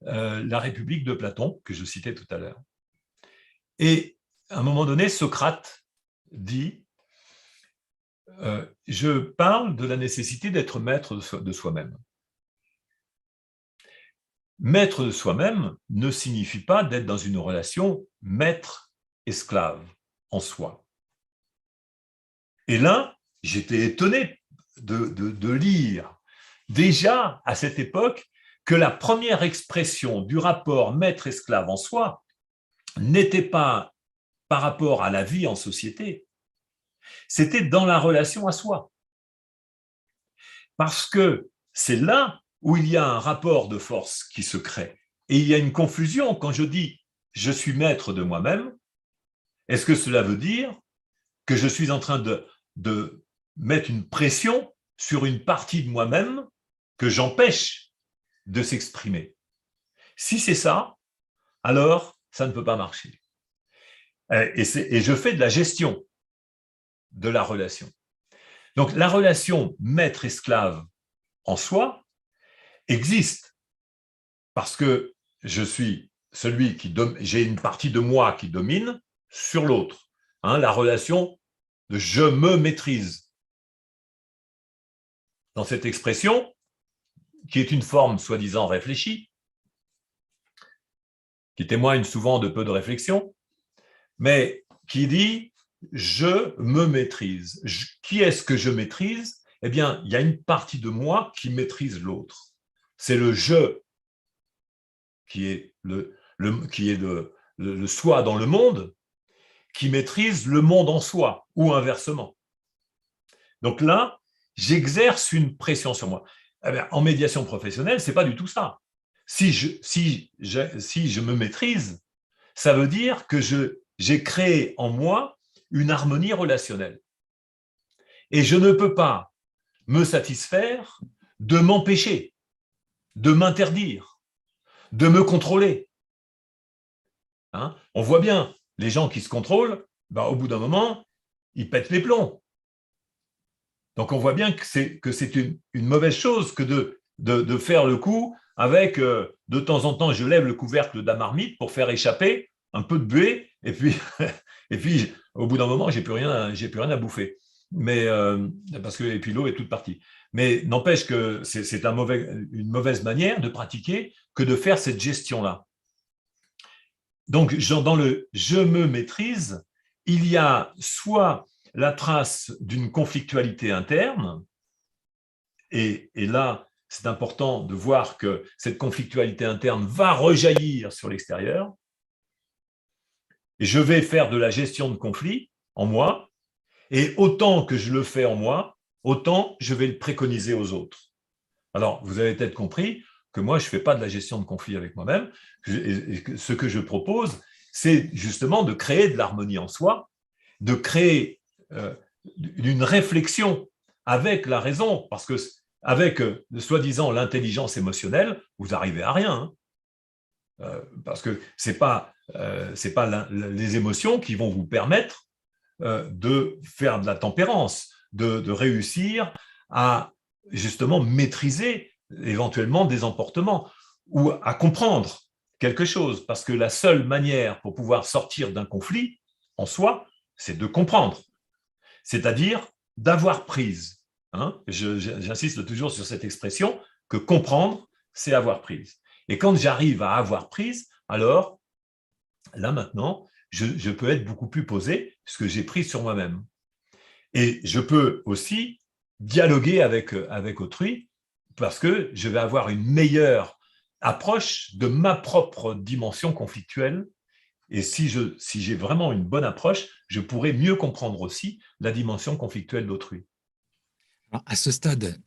La République de Platon, que je citais tout à l'heure. Et à un moment donné, Socrate dit je parle de la nécessité d'être maître de soi-même. Maître de soi-même ne signifie pas d'être dans une relation maître-esclave en soi. Et là, j'étais étonné de lire déjà à cette époque que la première expression du rapport maître-esclave en soi n'était pas par rapport à la vie en société, c'était dans la relation à soi. Parce que c'est là où il y a un rapport de force qui se crée. Et il y a une confusion quand je dis « je suis maître de moi-même », est-ce que cela veut dire que je suis en train de mettre une pression sur une partie de moi-même que j'empêche de s'exprimer? Si c'est ça, alors ça ne peut pas marcher. Et je fais de la gestion de la relation. Donc, la relation maître-esclave en soi existe parce que je suis celui j'ai une partie de moi qui domine sur l'autre. La relation de « je me maîtrise ». Dans cette expression, qui est une forme soi-disant réfléchie, qui témoigne souvent de peu de réflexion, mais qui dit « je me maîtrise ». Qui est-ce que je maîtrise? Eh bien, il y a une partie de moi qui maîtrise l'autre. C'est le « je » qui est le soi dans le monde, qui maîtrise le monde en soi, ou inversement. Donc là, j'exerce une pression sur moi. Eh bien, en médiation professionnelle, ce n'est pas du tout ça. Si je me maîtrise, ça veut dire que j'ai créé en moi une harmonie relationnelle. Et je ne peux pas me satisfaire de m'empêcher, de m'interdire, de me contrôler. On voit bien, les gens qui se contrôlent, au bout d'un moment, ils pètent les plombs. Donc on voit bien que c'est une mauvaise chose que de faire le coup avec, de temps en temps, je lève le couvercle de la marmite pour faire échapper un peu de buée, et puis au bout d'un moment, j'ai plus rien à bouffer. Mais et puis l'eau est toute partie. Mais n'empêche que c'est une mauvaise manière de pratiquer que de faire cette gestion-là. Donc, dans le « je me maîtrise », il y a soit la trace d'une conflictualité interne, et là, c'est important de voir que cette conflictualité interne va rejaillir sur l'extérieur, et je vais faire de la gestion de conflit en moi, et autant que je le fais en moi, autant je vais le préconiser aux autres. Alors, vous avez peut-être compris que moi, je ne fais pas de la gestion de conflits avec moi-même. Ce que je propose, c'est justement de créer de l'harmonie en soi, de créer une réflexion avec la raison, parce que avec soi-disant l'intelligence émotionnelle, vous n'arrivez à rien. Hein. Parce que ce n'est pas les émotions qui vont vous permettre de faire de la tempérance, de réussir à justement maîtriser éventuellement des emportements ou à comprendre quelque chose. Parce que la seule manière pour pouvoir sortir d'un conflit en soi, c'est de comprendre, c'est-à-dire d'avoir prise. Hein, j'insiste toujours sur cette expression que comprendre, c'est avoir prise. Et quand j'arrive à avoir prise, alors là maintenant, je peux être beaucoup plus posé puisque j'ai prise sur moi-même. Et je peux aussi dialoguer avec autrui parce que je vais avoir une meilleure approche de ma propre dimension conflictuelle. Et si j'ai vraiment une bonne approche, je pourrai mieux comprendre aussi la dimension conflictuelle d'autrui. Alors, à ce stade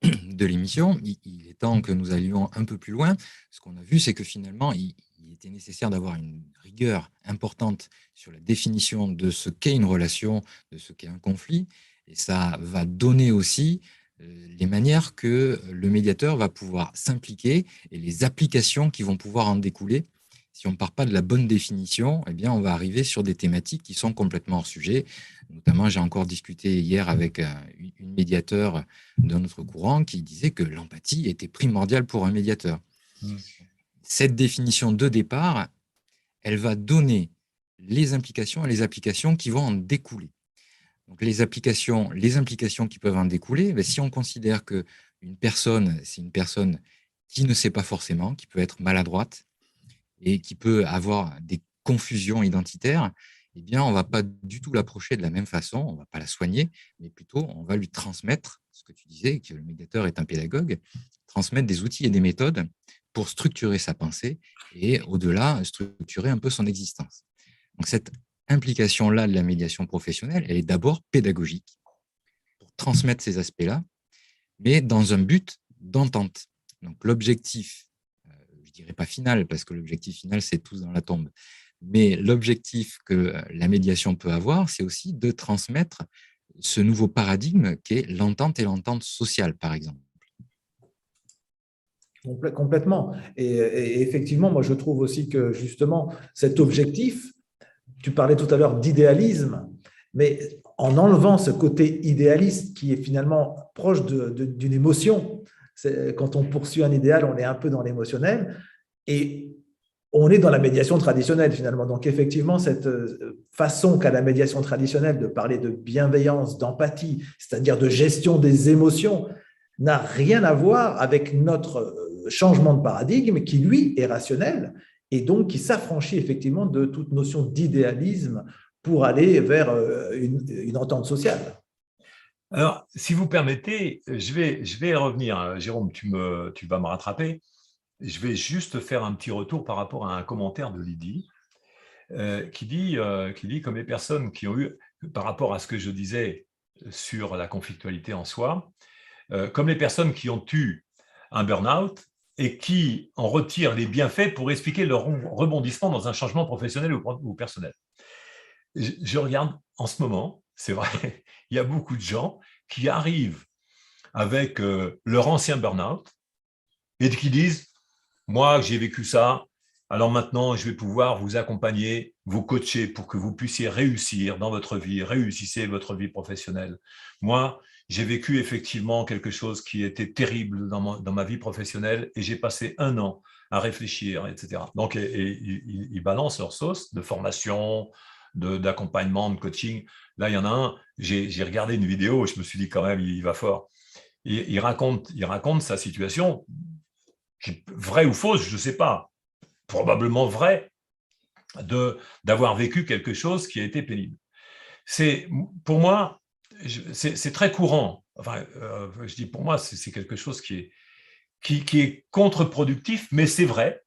de l'émission, il est temps que nous allions un peu plus loin. Ce qu'on a vu, c'est que finalement, il était nécessaire d'avoir une rigueur importante sur la définition de ce qu'est une relation, de ce qu'est un conflit. Et ça va donner aussi les manières que le médiateur va pouvoir s'impliquer et les applications qui vont pouvoir en découler. Si on ne part pas de la bonne définition, eh bien, on va arriver sur des thématiques qui sont complètement hors sujet. Notamment, j'ai encore discuté hier avec une médiateur d'un autre courant qui disait que l'empathie était primordiale pour un médiateur. Cette définition de départ, elle va donner les implications et les applications qui vont en découler. Donc, les implications qui peuvent en découler, si on considère qu'une personne, c'est une personne qui ne sait pas forcément, qui peut être maladroite, et qui peut avoir des confusions identitaires, eh bien, on ne va pas du tout l'approcher de la même façon, on ne va pas la soigner, mais plutôt on va lui transmettre, ce que tu disais, que le médiateur est un pédagogue, transmettre des outils et des méthodes pour structurer sa pensée et, au-delà, structurer un peu son existence. Donc, cette implication-là de la médiation professionnelle, elle est d'abord pédagogique, pour transmettre ces aspects-là, mais dans un but d'entente. Donc, l'objectif, je ne dirais pas final, parce que l'objectif final, c'est tous dans la tombe. Mais l'objectif que la médiation peut avoir, c'est aussi de transmettre ce nouveau paradigme qu'est l'entente et l'entente sociale, par exemple. Complètement. Et effectivement, moi, je trouve aussi que justement, cet objectif, tu parlais tout à l'heure d'idéalisme, mais en enlevant ce côté idéaliste qui est finalement proche d'une émotion. Quand on poursuit un idéal, on est un peu dans l'émotionnel et on est dans la médiation traditionnelle finalement. Donc effectivement, cette façon qu'a la médiation traditionnelle de parler de bienveillance, d'empathie, c'est-à-dire de gestion des émotions, n'a rien à voir avec notre changement de paradigme qui, lui, est rationnel et donc qui s'affranchit effectivement de toute notion d'idéalisme pour aller vers une entente sociale. Alors, si vous permettez, je vais revenir. Jérôme, tu vas me rattraper. Je vais juste faire un petit retour par rapport à un commentaire de Lydie qui dit comme les personnes qui ont eu, par rapport à ce que je disais sur la conflictualité en soi, comme les personnes qui ont eu un burn-out et qui en retirent les bienfaits pour expliquer leur rebondissement dans un changement professionnel ou personnel. Je regarde en ce moment, c'est vrai, il y a beaucoup de gens qui arrivent avec leur ancien burn-out et qui disent « Moi, j'ai vécu ça, alors maintenant, je vais pouvoir vous accompagner, vous coacher pour que vous puissiez réussir dans votre vie, réussissez votre vie professionnelle. Moi, j'ai vécu effectivement quelque chose qui était terrible dans ma vie professionnelle et j'ai passé 1 an à réfléchir, etc. » Donc, ils balancent leur sauce de formation, d'accompagnement, de coaching. Là, il y en a un, j'ai regardé une vidéo, je me suis dit quand même, il va fort. Il raconte sa situation, vraie ou fausse, je ne sais pas, probablement vraie, d'avoir vécu quelque chose qui a été pénible. Pour moi, c'est très courant. Enfin, je dis pour moi, c'est quelque chose qui est contre-productif, mais c'est vrai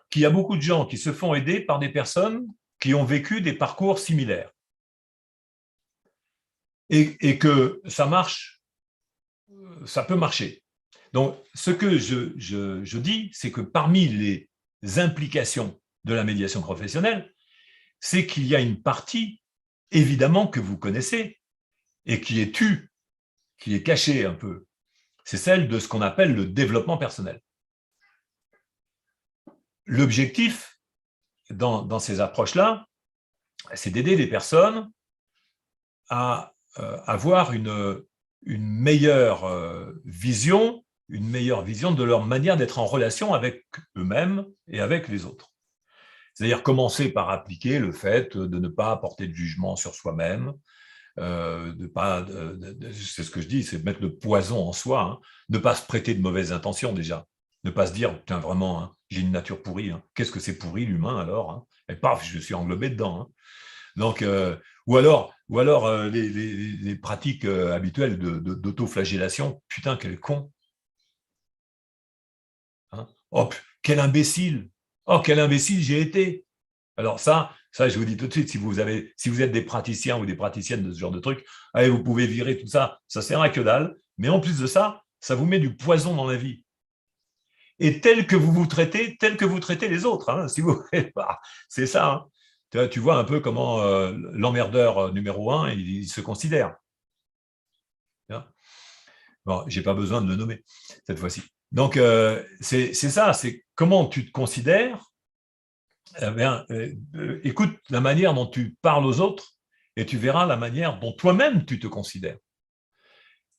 qu'il y a beaucoup de gens qui se font aider par des personnes qui ont vécu des parcours similaires. Et que ça marche, ça peut marcher. Donc, ce que je dis, c'est que parmi les implications de la médiation professionnelle, c'est qu'il y a une partie, évidemment, que vous connaissez et qui est tue, qui est cachée un peu. C'est celle de ce qu'on appelle le développement personnel. L'objectif dans ces approches-là, c'est d'aider les personnes à avoir une meilleure vision de leur manière d'être en relation avec eux-mêmes et avec les autres. C'est-à-dire commencer par appliquer le fait de ne pas apporter de jugement sur soi-même, c'est ce que je dis, c'est de mettre le poison en soi, hein, ne pas se prêter de mauvaises intentions déjà, ne pas se dire, tiens vraiment, hein, j'ai une nature pourrie, hein. Qu'est-ce que c'est pourri l'humain alors, hein, et paf, je suis englobé dedans. Hein. Donc, ou alors les pratiques habituelles d'autoflagellation, putain, quel con. Hein, oh, quel imbécile. Oh, quel imbécile j'ai été. Alors ça, je vous dis tout de suite, si vous êtes des praticiens ou des praticiennes de ce genre de truc, allez, vous pouvez virer tout ça, ça sert à que dalle, mais en plus de ça, ça vous met du poison dans la vie. Et tel que vous traitez les autres, hein, si vous c'est ça. Hein. Tu vois un peu comment l'emmerdeur numéro 1, il se considère. Bon, j'ai pas besoin de le nommer cette fois-ci. Donc, c'est ça, c'est comment tu te considères. Eh bien, écoute la manière dont tu parles aux autres et tu verras la manière dont toi-même tu te considères.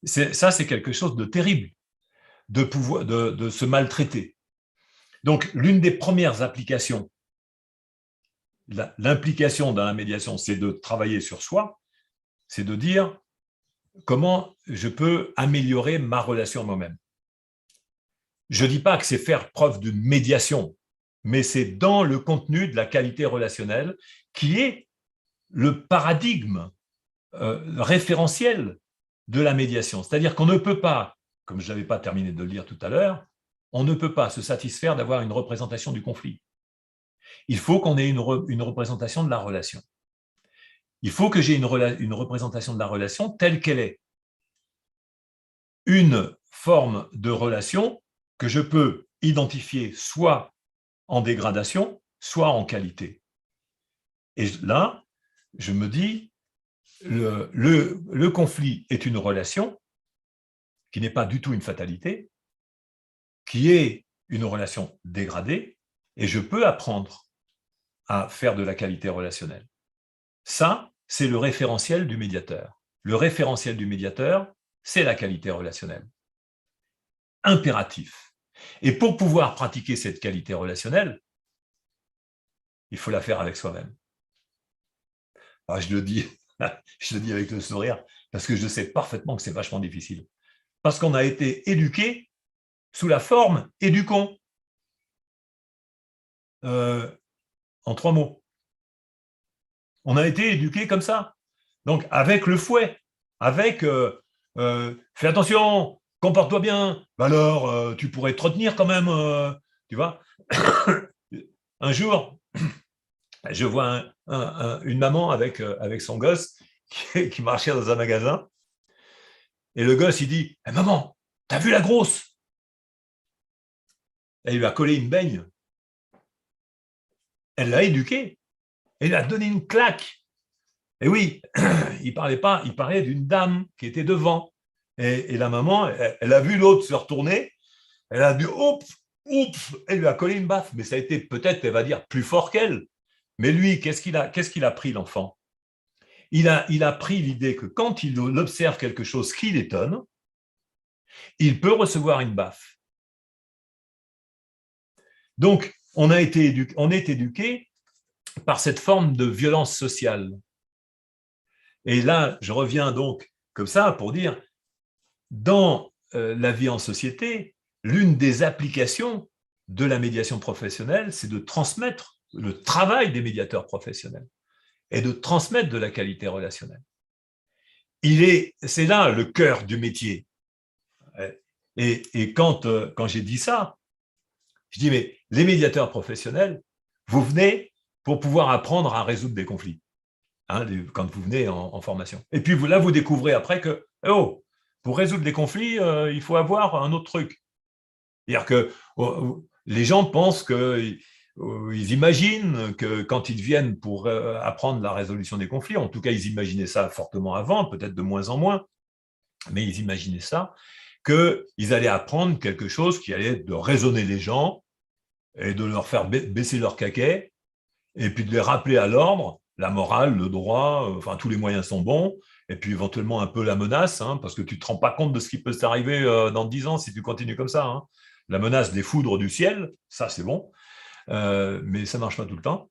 Ça, c'est quelque chose de terrible, de se maltraiter. Donc, l'une des premières applications, l'implication dans la médiation, c'est de travailler sur soi, c'est de dire comment je peux améliorer ma relation à moi-même. Je ne dis pas que c'est faire preuve de médiation, mais c'est dans le contenu de la qualité relationnelle qui est le paradigme référentiel de la médiation. C'est-à-dire qu'on ne peut pas, comme je n'avais pas terminé de le dire tout à l'heure, on ne peut pas se satisfaire d'avoir une représentation du conflit. Il faut qu'on ait une représentation de la relation. Il faut que j'ai une représentation de la relation telle qu'elle est. Une forme de relation que je peux identifier soit en dégradation, soit en qualité. Et là, je me dis, le conflit est une relation qui n'est pas du tout une fatalité, qui est une relation dégradée, et je peux apprendre à faire de la qualité relationnelle. Ça, c'est le référentiel du médiateur. Le référentiel du médiateur, c'est la qualité relationnelle. Impératif. Et pour pouvoir pratiquer cette qualité relationnelle, il faut la faire avec soi-même. Alors, je le dis avec le sourire, parce que je sais parfaitement que c'est vachement difficile. Parce qu'on a été éduqué sous la forme éducons. En 3 mots. On a été éduqué comme ça. Donc, avec le fouet, avec fais attention, comporte-toi bien, alors tu pourrais te retenir quand même, tu vois. Un jour, je vois une maman avec son gosse qui marchait dans un magasin, et le gosse, il dit hey, « Maman, t'as vu la grosse ?» Elle lui a collé une baigne. Elle l'a éduqué. Elle lui a donné une claque. Et oui, il parlait pas, il parlait d'une dame qui était devant. Et la maman, elle a vu l'autre se retourner, elle a dit oups, elle lui a collé une baffe. Mais ça a été peut-être, elle va dire, plus fort qu'elle. Mais lui, qu'est-ce qu'il a pris, l'enfant ? Il a pris l'idée que quand il observe quelque chose qui l'étonne, il peut recevoir une baffe. Donc, on est éduqué par cette forme de violence sociale. Et là, je reviens donc comme ça pour dire, dans la vie en société, l'une des applications de la médiation professionnelle, c'est de transmettre le travail des médiateurs professionnels et de transmettre de la qualité relationnelle. C'est là le cœur du métier. Et quand j'ai dit ça, je dis, mais les médiateurs professionnels, vous venez pour pouvoir apprendre à résoudre des conflits, hein, quand vous venez en formation. Et puis là, vous découvrez après que, oh, pour résoudre les conflits, il faut avoir un autre truc. C'est-à-dire que les gens pensent qu'ils imaginent que quand ils viennent pour apprendre la résolution des conflits, en tout cas, ils imaginaient ça fortement avant, peut-être de moins en moins, mais ils imaginaient ça, qu'ils allaient apprendre quelque chose qui allait de raisonner les gens et de leur faire baisser leur caquet, et puis de les rappeler à l'ordre, la morale, le droit, enfin tous les moyens sont bons, et puis éventuellement un peu la menace, hein, parce que tu ne te rends pas compte de ce qui peut t'arriver dans 10 ans si tu continues comme ça. Hein. La menace des foudres du ciel, ça c'est bon, mais ça ne marche pas tout le temps.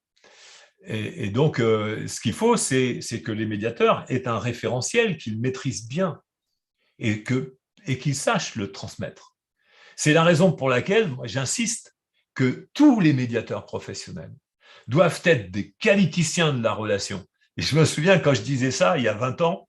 Et donc, ce qu'il faut, c'est que les médiateurs aient un référentiel qu'ils maîtrisent bien et qu'ils sachent le transmettre. C'est la raison pour laquelle moi, j'insiste que tous les médiateurs professionnels doivent être des qualiticiens de la relation. Et je me souviens quand je disais ça, il y a 20 ans,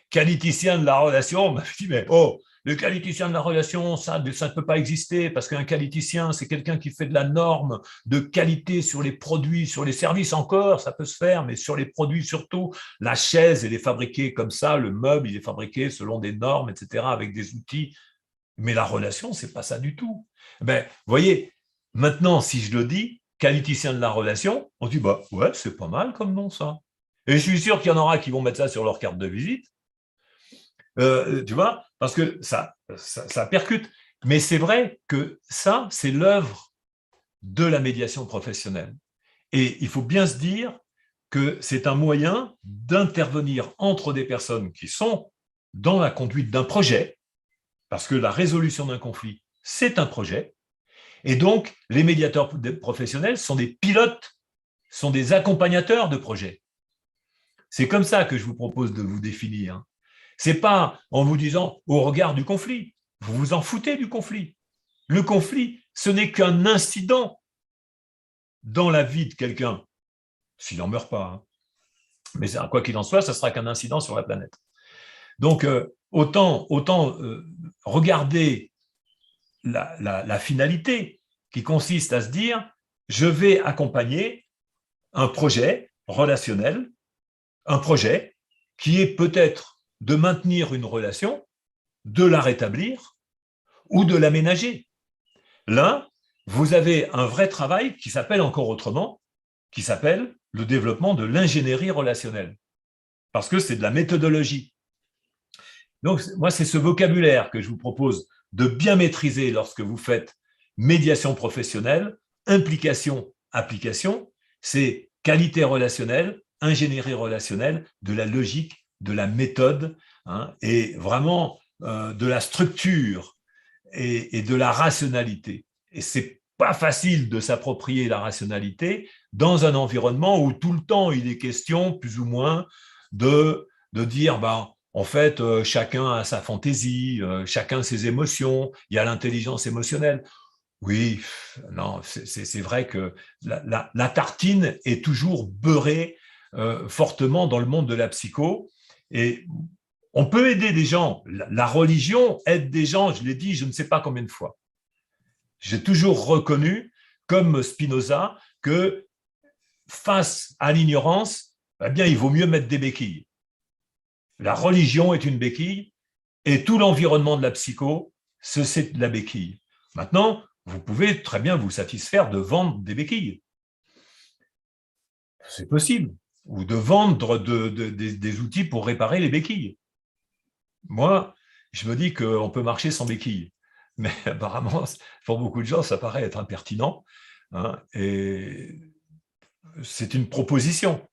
qualiticien de la relation, on m'a dit, mais oh, le qualiticien de la relation, ça ne peut pas exister, parce qu'un qualiticien, c'est quelqu'un qui fait de la norme de qualité sur les produits, sur les services encore, ça peut se faire, mais sur les produits surtout, la chaise, elle est fabriquée comme ça, le meuble, il est fabriqué selon des normes, etc., avec des outils. Mais la relation, c'est pas ça du tout. Ben, vous voyez, maintenant, si je le dis, qualiticien de la relation, on dit, bah ouais, c'est pas mal comme nom, ça. Et je suis sûr qu'il y en aura qui vont mettre ça sur leur carte de visite, tu vois, parce que ça percute. Mais c'est vrai que ça, c'est l'œuvre de la médiation professionnelle. Et il faut bien se dire que c'est un moyen d'intervenir entre des personnes qui sont dans la conduite d'un projet, parce que la résolution d'un conflit, c'est un projet. Et donc, les médiateurs professionnels sont des pilotes, sont des accompagnateurs de projets. C'est comme ça que je vous propose de vous définir. Ce n'est pas en vous disant au regard du conflit. Vous vous en foutez du conflit. Le conflit, ce n'est qu'un incident dans la vie de quelqu'un, s'il n'en meurt pas. Hein. Mais quoi qu'il en soit, ce sera qu'un incident sur la planète. Donc, autant regarder la finalité qui consiste à se dire, je vais accompagner un projet relationnel, un projet qui est peut-être de maintenir une relation, de la rétablir ou de l'aménager. Là, vous avez un vrai travail qui s'appelle encore autrement, qui s'appelle le développement de l'ingénierie relationnelle, parce que c'est de la méthodologie. Donc, moi, c'est ce vocabulaire que je vous propose de bien maîtriser lorsque vous faites médiation professionnelle, implication, application, c'est qualité relationnelle, ingénierie relationnelle, de la logique, de la méthode, hein, et vraiment de la structure et de la rationalité. Et c'est pas facile de s'approprier la rationalité dans un environnement où tout le temps il est question, plus ou moins, de dire, en fait, chacun a sa fantaisie, chacun ses émotions, il y a l'intelligence émotionnelle. Oui, non, c'est vrai que la tartine est toujours beurrée fortement dans le monde de la psycho. Et on peut aider des gens. La religion aide des gens, je l'ai dit, je ne sais pas combien de fois. J'ai toujours reconnu, comme Spinoza, que face à l'ignorance, eh bien, il vaut mieux mettre des béquilles. La religion est une béquille et tout l'environnement de la psycho, c'est de la béquille. Maintenant, vous pouvez très bien vous satisfaire de vendre des béquilles. C'est possible. Ou de vendre des outils pour réparer les béquilles. Moi, je me dis qu'on peut marcher sans béquilles. Mais apparemment, pour beaucoup de gens, ça paraît être impertinent. Hein, et c'est une proposition.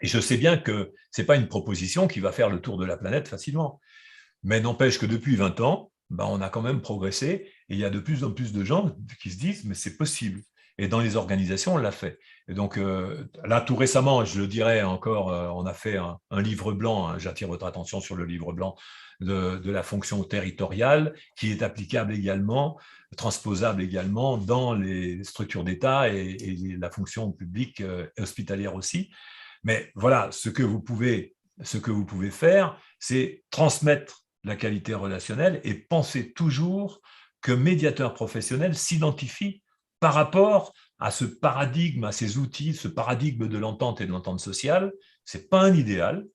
Et je sais bien que ce n'est pas une proposition qui va faire le tour de la planète facilement. Mais n'empêche que depuis 20 ans, on a quand même progressé et il y a de plus en plus de gens qui se disent « mais c'est possible ». Et dans les organisations, on l'a fait. Et donc là, tout récemment, je le dirais encore, on a fait un livre blanc, hein, j'attire votre attention sur le livre blanc de la fonction territoriale, qui est applicable également, transposable également dans les structures d'État et la fonction publique hospitalière aussi. Mais voilà, ce que vous pouvez faire, c'est transmettre la qualité relationnelle et penser toujours que médiateur professionnel s'identifie par rapport à ce paradigme, à ces outils, ce paradigme de l'entente et de l'entente sociale. Ce n'est pas un idéal,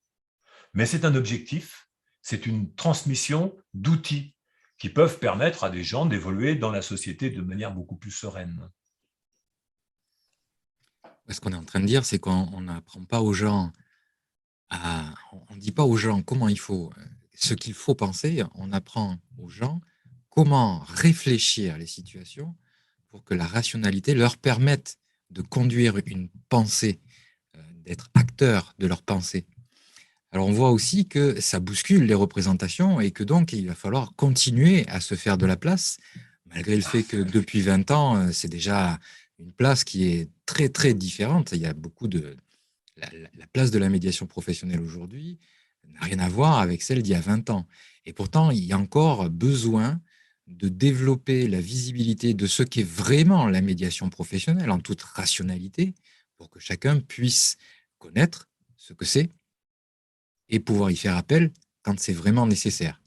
mais c'est un objectif, c'est une transmission d'outils qui peuvent permettre à des gens d'évoluer dans la société de manière beaucoup plus sereine. Ce qu'on est en train de dire, c'est qu'on n'apprend pas aux gens on ne dit pas aux gens ce qu'il faut penser, on apprend aux gens comment réfléchir à les situations pour que la rationalité leur permette de conduire une pensée, d'être acteur de leur pensée. Alors on voit aussi que ça bouscule les représentations et que donc il va falloir continuer à se faire de la place, malgré le fait que depuis 20 ans, c'est déjà une place qui est très très différente. Il y a beaucoup de... La place de la médiation professionnelle aujourd'hui n'a rien à voir avec celle d'il y a 20 ans. Et pourtant, il y a encore besoin de développer la visibilité de ce qu'est vraiment la médiation professionnelle en toute rationalité pour que chacun puisse connaître ce que c'est et pouvoir y faire appel quand c'est vraiment nécessaire.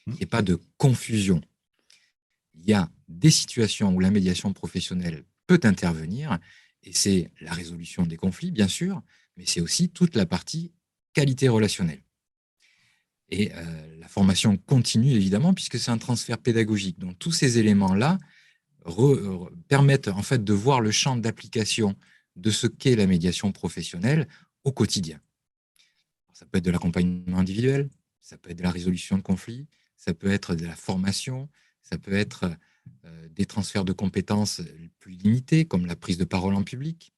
Il n'y ait pas de confusion. Il y a des situations où la médiation professionnelle peut intervenir, et c'est la résolution des conflits, bien sûr, mais c'est aussi toute la partie qualité relationnelle. Et la formation continue, évidemment, puisque c'est un transfert pédagogique. Donc, tous ces éléments-là permettent en fait de voir le champ d'application de ce qu'est la médiation professionnelle au quotidien. Ça peut être de l'accompagnement individuel, ça peut être de la résolution de conflits, ça peut être de la formation, ça peut être des transferts de compétences plus limités, comme la prise de parole en public.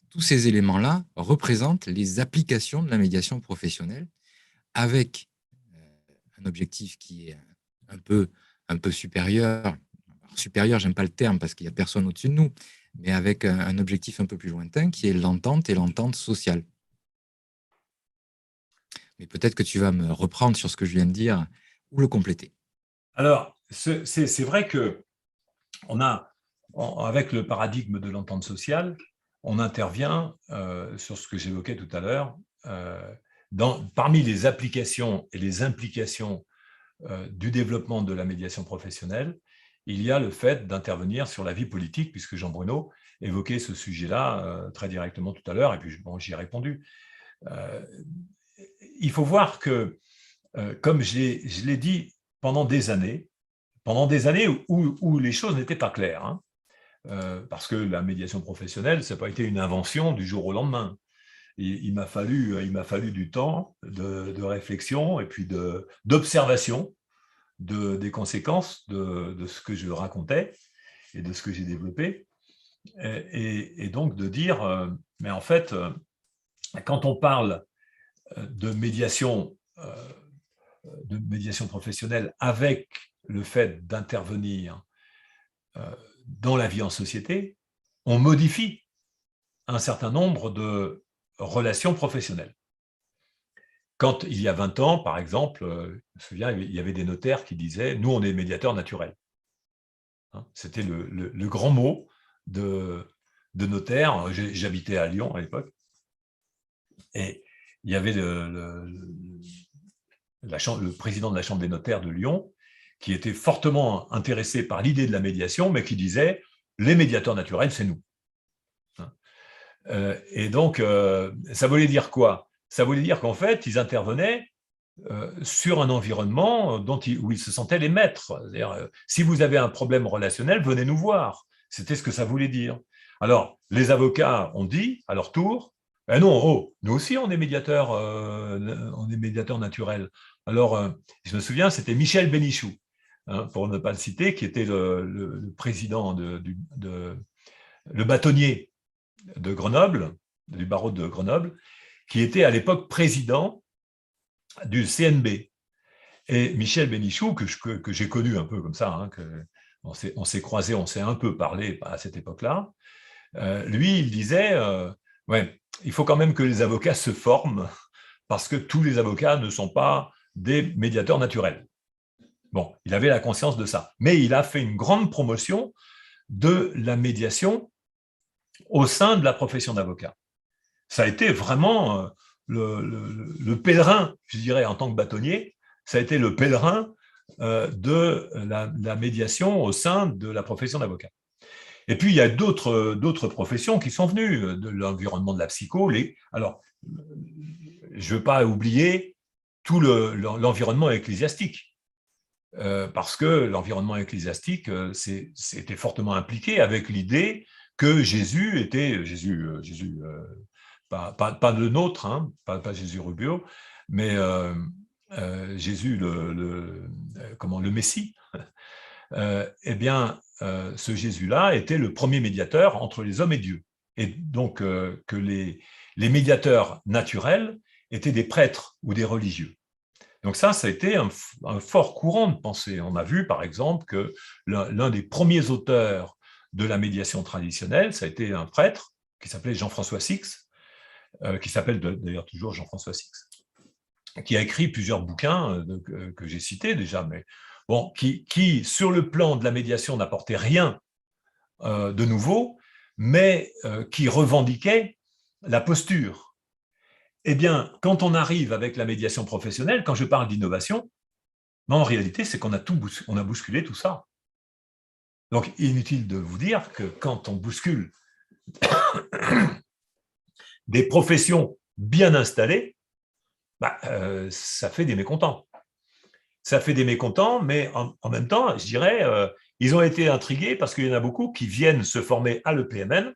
Tous ces éléments-là représentent les applications de la médiation professionnelle avec un objectif qui est un peu supérieur. Alors, supérieur, j'aime pas le terme parce qu'il n'y a personne au-dessus de nous, mais avec un objectif un peu plus lointain qui est l'entente et l'entente sociale. Mais peut-être que tu vas me reprendre sur ce que je viens de dire ou le compléter. Alors, c'est vrai que avec le paradigme de l'entente sociale, on intervient sur ce que j'évoquais tout à l'heure, parmi les applications et les implications du développement de la médiation professionnelle, il y a le fait d'intervenir sur la vie politique, puisque Jean Bruno évoquait ce sujet-là très directement tout à l'heure, et puis bon, j'y ai répondu. Il faut voir que, comme je l'ai dit, pendant des années où les choses n'étaient pas claires, hein, parce que la médiation professionnelle, ça n'a pas été une invention du jour au lendemain. Il m'a fallu du temps de réflexion et puis d'observation des conséquences de ce que je racontais et de ce que j'ai développé. Et donc de dire, mais en fait, quand on parle de médiation professionnelle avec le fait d'intervenir dans la vie en société, on modifie un certain nombre de relations professionnelles. Quand il y a 20 ans, par exemple, je me souviens, il y avait des notaires qui disaient « nous, on est médiateurs naturels ». C'était le grand mot de notaire. J'habitais à Lyon à l'époque. Et il y avait le président de la Chambre des notaires de Lyon qui était fortement intéressé par l'idée de la médiation, mais qui disait « les médiateurs naturels, c'est nous ». Et donc, ça voulait dire quoi? Ça voulait dire qu'en fait, ils intervenaient sur un environnement où ils se sentaient les maîtres. C'est-à-dire, si vous avez un problème relationnel, venez nous voir. C'était ce que ça voulait dire. Alors, les avocats ont dit, à leur tour, eh non, nous aussi, on est médiateurs naturels. Alors, je me souviens, c'était Michel Bénichou, hein, pour ne pas le citer, qui était le président le bâtonnier de Grenoble, du barreau de Grenoble, qui était à l'époque président du CNB. Et Michel Bénichou, que j'ai connu un peu comme ça, hein, on s'est croisés, on s'est un peu parlé à cette époque-là, lui, il disait ouais, il faut quand même que les avocats se forment, parce que tous les avocats ne sont pas des médiateurs naturels. Bon, il avait la conscience de ça. Mais il a fait une grande promotion de la médiation au sein de la profession d'avocat. Ça a été vraiment le pèlerin, je dirais, en tant que bâtonnier, ça a été le pèlerin de la médiation au sein de la profession d'avocat. Et puis, il y a d'autres professions qui sont venues, de l'environnement de la psycho. Alors, je ne veux pas oublier tout l'environnement ecclésiastique. Parce que l'environnement ecclésiastique s'était fortement impliqué avec l'idée que Jésus était, pas le nôtre, hein, pas Jésus Rubio, mais Jésus le Messie, eh bien, ce Jésus-là était le premier médiateur entre les hommes et Dieu. Et donc, que les médiateurs naturels étaient des prêtres ou des religieux. Donc ça a été un fort courant de pensée. On a vu, par exemple, que l'un des premiers auteurs de la médiation traditionnelle, ça a été un prêtre qui s'appelait Jean-François Six, qui s'appelle d'ailleurs toujours Jean-François Six, qui a écrit plusieurs bouquins que j'ai cités déjà, mais bon, qui, sur le plan de la médiation, n'apportait rien de nouveau, mais qui revendiquait la posture. Eh bien, quand on arrive avec la médiation professionnelle, quand je parle d'innovation, en réalité, c'est qu'on a bousculé tout ça. Donc, inutile de vous dire que quand on bouscule des professions bien installées, ça fait des mécontents. Ça fait des mécontents, mais en même temps, je dirais, ils ont été intrigués parce qu'il y en a beaucoup qui viennent se former à l'EPMN,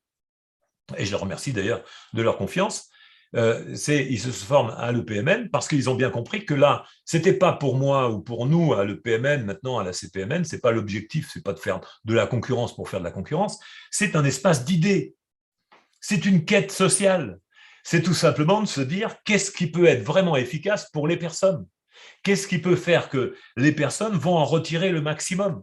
et je les remercie d'ailleurs de leur confiance. Ils se forment à l'EPMN parce qu'ils ont bien compris que là, ce n'était pas pour moi ou pour nous à l'EPMN, maintenant à la CPMN, ce n'est pas l'objectif, ce n'est pas de faire de la concurrence pour faire de la concurrence, c'est un espace d'idées, c'est une quête sociale, c'est tout simplement de se dire qu'est-ce qui peut être vraiment efficace pour les personnes, qu'est-ce qui peut faire que les personnes vont en retirer le maximum.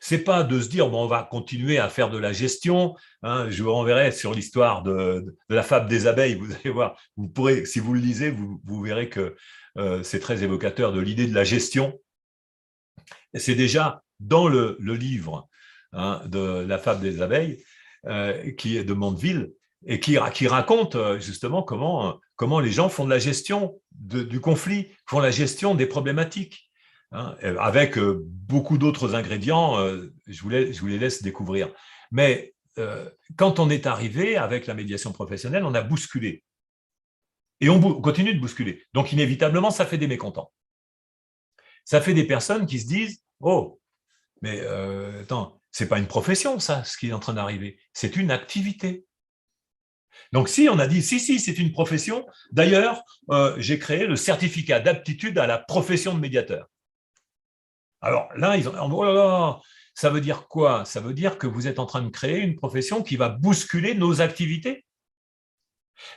C'est pas de se dire bon, on va continuer à faire de la gestion. Hein, je vous renverrai sur l'histoire de la fable des abeilles. Vous allez voir, vous pourrez, si vous le lisez, vous verrez que c'est très évocateur de l'idée de la gestion. Et c'est déjà dans le livre de la fable des abeilles, qui est de Mandeville, et qui raconte justement comment les gens font de la gestion du conflit, font la gestion des problématiques. Avec beaucoup d'autres ingrédients, je vous les laisse découvrir. Mais quand on est arrivé avec la médiation professionnelle, on a bousculé. Et on continue de bousculer. Donc, inévitablement, ça fait des mécontents. Ça fait des personnes qui se disent « Oh, mais attends, c'est pas une profession, ça, ce qui est en train d'arriver. C'est une activité. » Donc, si on a dit « Si, c'est une profession. » D'ailleurs, j'ai créé le certificat d'aptitude à la profession de médiateur. Alors là, ils ont oh là là, ça veut dire quoi? Ça veut dire que vous êtes en train de créer une profession qui va bousculer nos activités,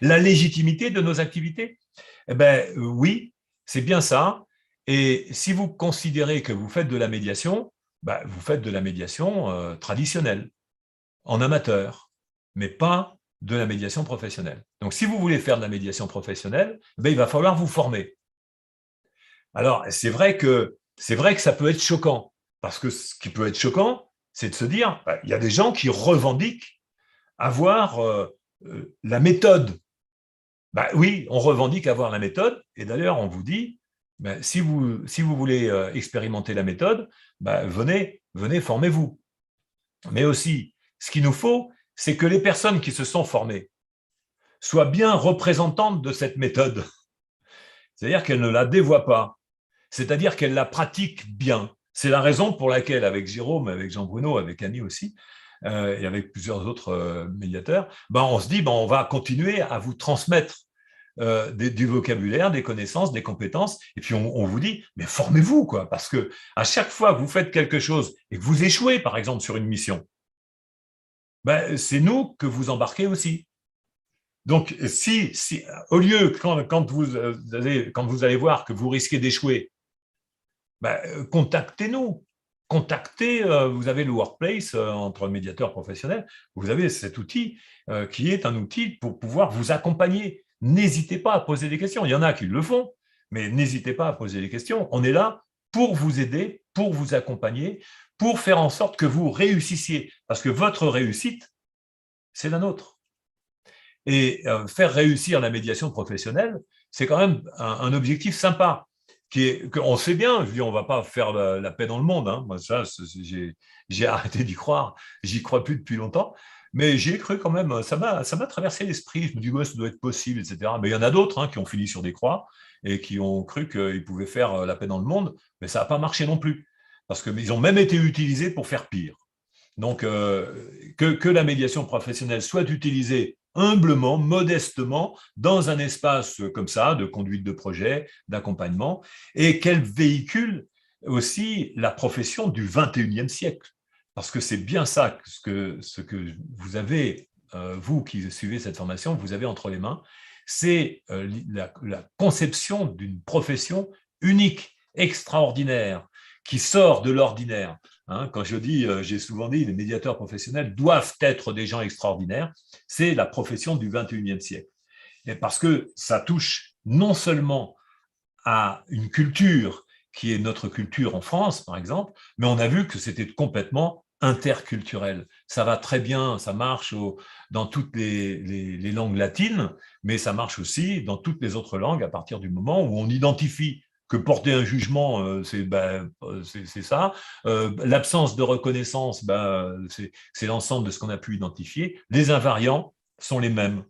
la légitimité de nos activités. Eh bien, oui, c'est bien ça. Et si vous considérez que vous faites de la médiation, vous faites de la médiation traditionnelle, en amateur, mais pas de la médiation professionnelle. Donc, si vous voulez faire de la médiation professionnelle, il va falloir vous former. Alors, c'est vrai que ça peut être choquant, parce que ce qui peut être choquant, c'est de se dire, il y a des gens qui revendiquent avoir la méthode. Oui, on revendique avoir la méthode, et d'ailleurs, on vous dit, si vous voulez expérimenter la méthode, venez, formez-vous. Mais aussi, ce qu'il nous faut, c'est que les personnes qui se sont formées soient bien représentantes de cette méthode. C'est-à-dire qu'elles ne la dévoient pas. C'est-à-dire qu'elle la pratique bien. C'est la raison pour laquelle, avec Jérôme, avec Jean-Bruno, avec Annie aussi, et avec plusieurs autres médiateurs, on se dit on va continuer à vous transmettre du vocabulaire, des connaissances, des compétences, et puis on vous dit, mais formez-vous, quoi, parce que à chaque fois que vous faites quelque chose et que vous échouez, par exemple, sur une mission, c'est nous que vous embarquez aussi. Donc, si au lieu, quand vous allez voir que vous risquez d'échouer, contactez-nous. Vous avez le workplace entre médiateurs professionnels, vous avez cet outil qui est un outil pour pouvoir vous accompagner. N'hésitez pas à poser des questions. Il y en a qui le font, mais n'hésitez pas à poser des questions. On est là pour vous aider, pour vous accompagner, pour faire en sorte que vous réussissiez. Parce que votre réussite, c'est la nôtre. Et faire réussir la médiation professionnelle, c'est quand même un objectif sympa. On sait bien, je dis, on ne va pas faire la paix dans le monde. Hein. Moi, ça, j'ai arrêté d'y croire. J'y crois plus depuis longtemps. Mais j'y ai cru quand même, ça m'a traversé l'esprit. Je me dis, ouais, ça doit être possible, etc. Mais il y en a d'autres qui ont fini sur des croix et qui ont cru qu'ils pouvaient faire la paix dans le monde, mais ça n'a pas marché non plus. Parce qu'ils ont même été utilisés pour faire pire. Donc, que la médiation professionnelle soit utilisée humblement, modestement, dans un espace comme ça, de conduite de projet, d'accompagnement, et qu'elle véhicule aussi la profession du 21e siècle. Parce que c'est bien ça ce que vous avez, vous qui suivez cette formation, vous avez entre les mains, c'est la conception d'une profession unique, extraordinaire, qui sort de l'ordinaire. Quand je dis, j'ai souvent dit, les médiateurs professionnels doivent être des gens extraordinaires, c'est la profession du 21e siècle. Et parce que ça touche non seulement à une culture qui est notre culture en France, par exemple, mais on a vu que c'était complètement interculturel. Ça va très bien, ça marche dans toutes les langues latines, mais ça marche aussi dans toutes les autres langues à partir du moment où on identifie que porter un jugement, c'est ça. L'absence de reconnaissance, c'est l'ensemble de ce qu'on a pu identifier. Les invariants sont les mêmes,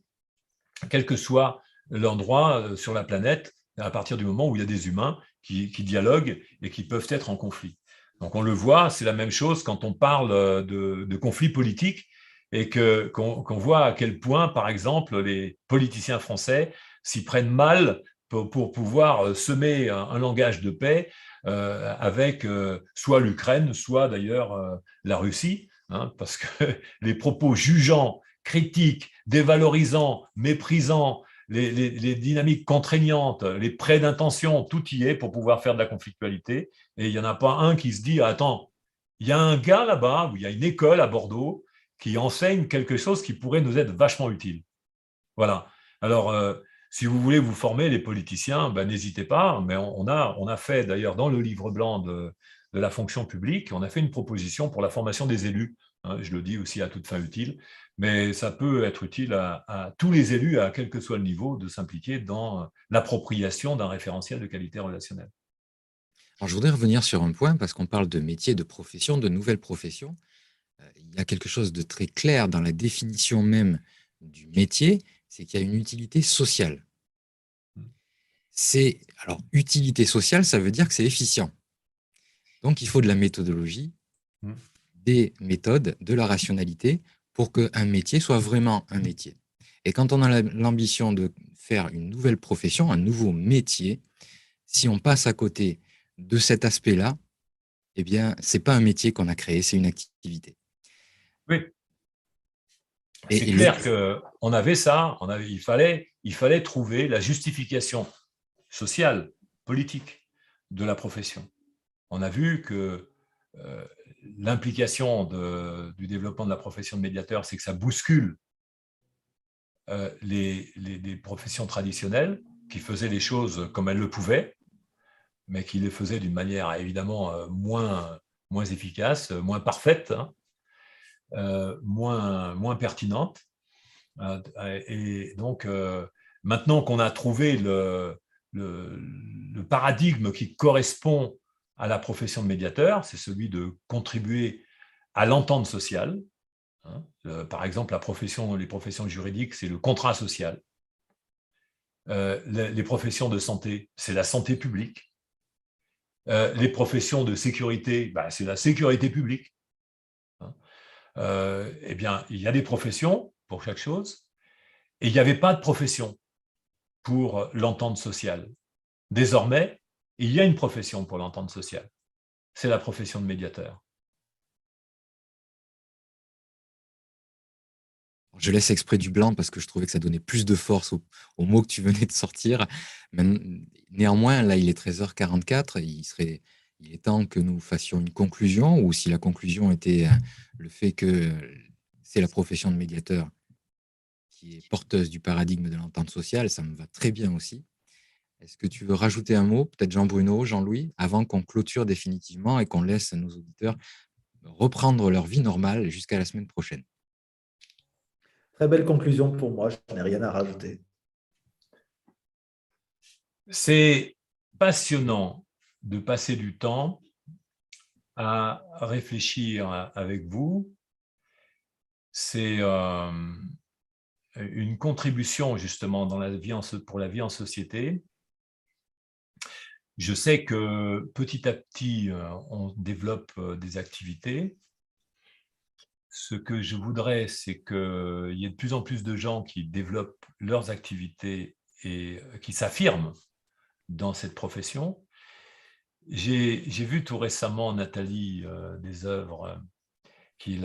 quel que soit l'endroit sur la planète, à partir du moment où il y a des humains qui dialoguent et qui peuvent être en conflit. Donc on le voit, c'est la même chose quand on parle de conflits politiques et qu'on voit à quel point, par exemple, les politiciens français s'y prennent mal pour pouvoir semer un langage de paix avec soit l'Ukraine, soit d'ailleurs la Russie, parce que les propos jugeants, critiques, dévalorisants, méprisants, les dynamiques contraignantes, les prêts d'intention, tout y est pour pouvoir faire de la conflictualité. Et il n'y en a pas un qui se dit, attends, il y a un gars là-bas, ou il y a une école à Bordeaux qui enseigne quelque chose qui pourrait nous être vachement utile. Voilà. Alors, si vous voulez vous former, les politiciens, n'hésitez pas, mais on a fait d'ailleurs dans le livre blanc de la fonction publique, on a fait une proposition pour la formation des élus. Je le dis aussi à toute fin utile, mais ça peut être utile à tous les élus, à quel que soit le niveau, de s'impliquer dans l'appropriation d'un référentiel de qualité relationnelle. Alors, je voudrais revenir sur un point, parce qu'on parle de métier, de profession, de nouvelles professions. Il y a quelque chose de très clair dans la définition même du métier, c'est qu'il y a une utilité sociale. Alors, utilité sociale, ça veut dire que c'est efficient. Donc, il faut de la méthodologie, des méthodes, de la rationalité pour qu'un métier soit vraiment un métier. Et quand on a l'ambition de faire une nouvelle profession, un nouveau métier, si on passe à côté de cet aspect-là, eh bien, ce n'est pas un métier qu'on a créé, c'est une activité. Oui. C'est clair qu'on avait ça, il fallait trouver la justification sociale, politique de la profession. On a vu que l'implication du développement de la profession de médiateur, c'est que ça bouscule les professions traditionnelles qui faisaient les choses comme elles le pouvaient, mais qui les faisaient d'une manière évidemment moins efficace, moins parfaite, moins pertinente. Et donc, maintenant qu'on a trouvé le paradigme qui correspond à la profession de médiateur, c'est celui de contribuer à l'entente sociale. Par exemple, les professions juridiques, c'est le contrat social. Les professions de santé, c'est la santé publique. Les professions de sécurité, c'est la sécurité publique. Eh bien, il y a des professions pour chaque chose, et il n'y avait pas de profession pour l'entente sociale. Désormais, il y a une profession pour l'entente sociale. C'est la profession de médiateur. Je laisse exprès du blanc parce que je trouvais que ça donnait plus de force aux mots que tu venais de sortir. Néanmoins, là, il est 13h44. Il est temps que nous fassions une conclusion, ou si la conclusion était le fait que c'est la profession de médiateur qui est porteuse du paradigme de l'entente sociale, ça me va très bien aussi. Est-ce que tu veux rajouter un mot, peut-être Jean-Bruno, Jean-Louis, avant qu'on clôture définitivement et qu'on laisse nos auditeurs reprendre leur vie normale jusqu'à la semaine prochaine? Très belle conclusion pour moi, je n'ai rien à rajouter. C'est passionnant de passer du temps à réfléchir avec vous c'est une contribution justement dans pour la vie en société. Je sais que petit à petit, on développe des activités. Ce que je voudrais, c'est qu'il y ait de plus en plus de gens qui développent leurs activités et qui s'affirment dans cette profession. J'ai vu tout récemment, Nathalie, des œuvres qui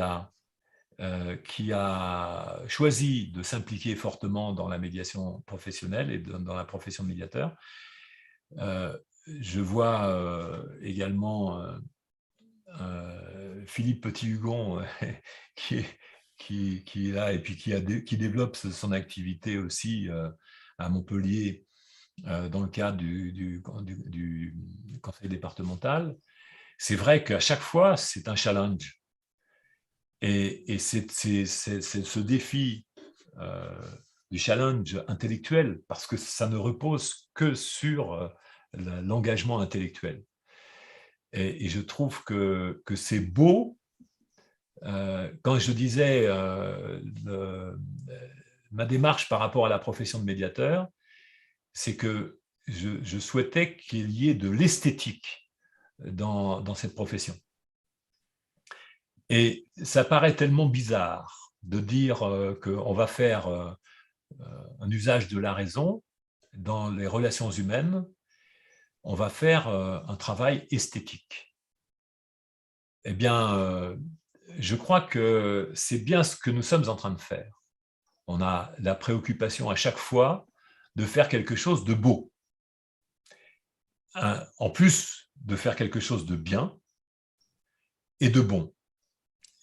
a choisi de s'impliquer fortement dans la médiation professionnelle et dans la profession de médiateur. Je vois également Philippe Petit-Hugon qui est là et puis qui développe son activité aussi à Montpellier dans le cadre du conseil départemental. C'est vrai qu'à chaque fois, c'est un challenge. Et c'est ce défi du challenge intellectuel, parce que ça ne repose que sur l'engagement intellectuel. Et je trouve que c'est beau. Quand je disais ma démarche par rapport à la profession de médiateur, c'est que je souhaitais qu'il y ait de l'esthétique dans cette profession. Et ça paraît tellement bizarre de dire qu'on va faire un usage de la raison dans les relations humaines, on va faire un travail esthétique. Eh bien, je crois que c'est bien ce que nous sommes en train de faire. On a la préoccupation à chaque fois de faire quelque chose de beau. En plus de faire quelque chose de bien et de bon.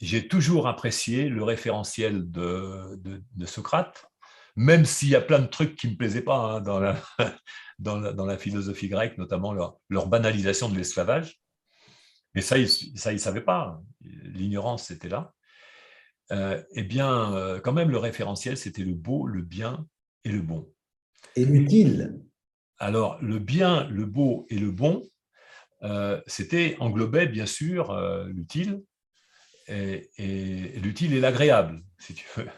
J'ai toujours apprécié le référentiel de Socrate, même s'il y a plein de trucs qui ne me plaisaient pas dans la philosophie grecque, notamment leur banalisation de l'esclavage. Mais ça, ils ne savaient pas. L'ignorance était là. Eh bien, quand même, le référentiel, c'était le beau, le bien et le bon. Et l'utile. Alors, le bien, le beau et le bon, englobait bien sûr l'utile, et l'utile et l'agréable, si tu veux.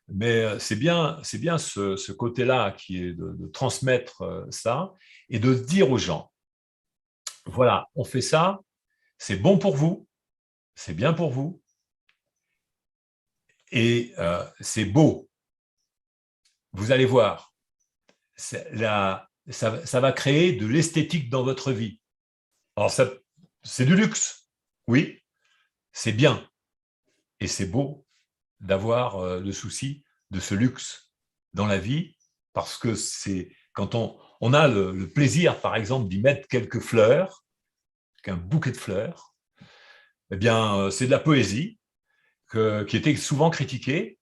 Mais c'est bien ce côté-là qui est de transmettre ça et de dire aux gens, voilà, on fait ça, c'est bon pour vous, c'est bien pour vous, et c'est beau. Vous allez voir, ça va créer de l'esthétique dans votre vie. Alors, c'est du luxe, oui, c'est bien, et c'est beau d'avoir le souci de ce luxe dans la vie, parce que c'est quand on a le plaisir, par exemple, d'y mettre quelques fleurs, qu'un bouquet de fleurs, eh bien, c'est de la poésie qui était souvent critiquée,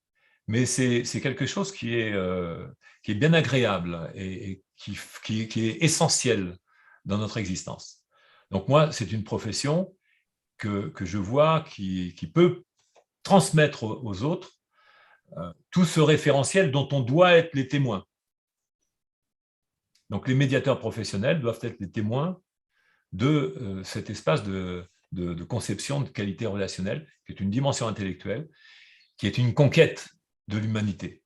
mais c'est quelque chose qui est bien agréable et qui est essentiel dans notre existence. Donc moi, c'est une profession que je vois qui peut transmettre aux autres tout ce référentiel dont on doit être les témoins. Donc les médiateurs professionnels doivent être les témoins de cet espace de conception de qualité relationnelle, qui est une dimension intellectuelle, qui est une conquête de l'humanité.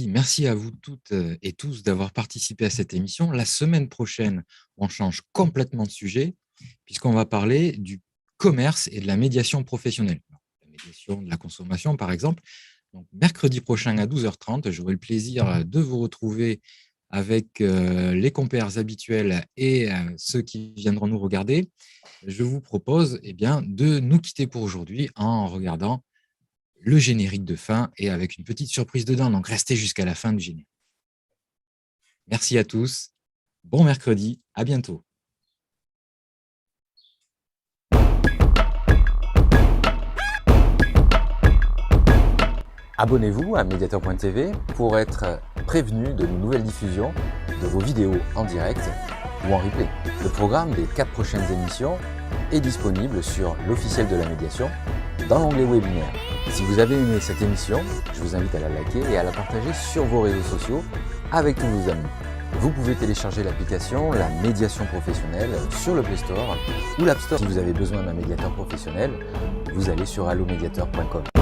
Merci à vous toutes et tous d'avoir participé à cette émission. La semaine prochaine, on change complètement de sujet, puisqu'on va parler du commerce et de la médiation professionnelle. La médiation de la consommation, par exemple. Donc, mercredi prochain à 12h30, j'aurai le plaisir de vous retrouver avec les compères habituels et ceux qui viendront nous regarder. Je vous propose de nous quitter pour aujourd'hui en regardant le générique de fin et avec une petite surprise dedans. Donc, restez jusqu'à la fin du générique. Merci à tous. Bon mercredi. À bientôt. Abonnez-vous à Mediator.tv pour être prévenu de nos nouvelles diffusions, de vos vidéos en direct ou en replay. Le programme des 4 prochaines émissions est disponible sur l'officiel de la médiation dans l'onglet webinaire. Si vous avez aimé cette émission, je vous invite à la liker et à la partager sur vos réseaux sociaux avec tous vos amis. Vous pouvez télécharger l'application La Médiation Professionnelle sur le Play Store ou l'App Store. Si vous avez besoin d'un médiateur professionnel, vous allez sur allomediateur.com.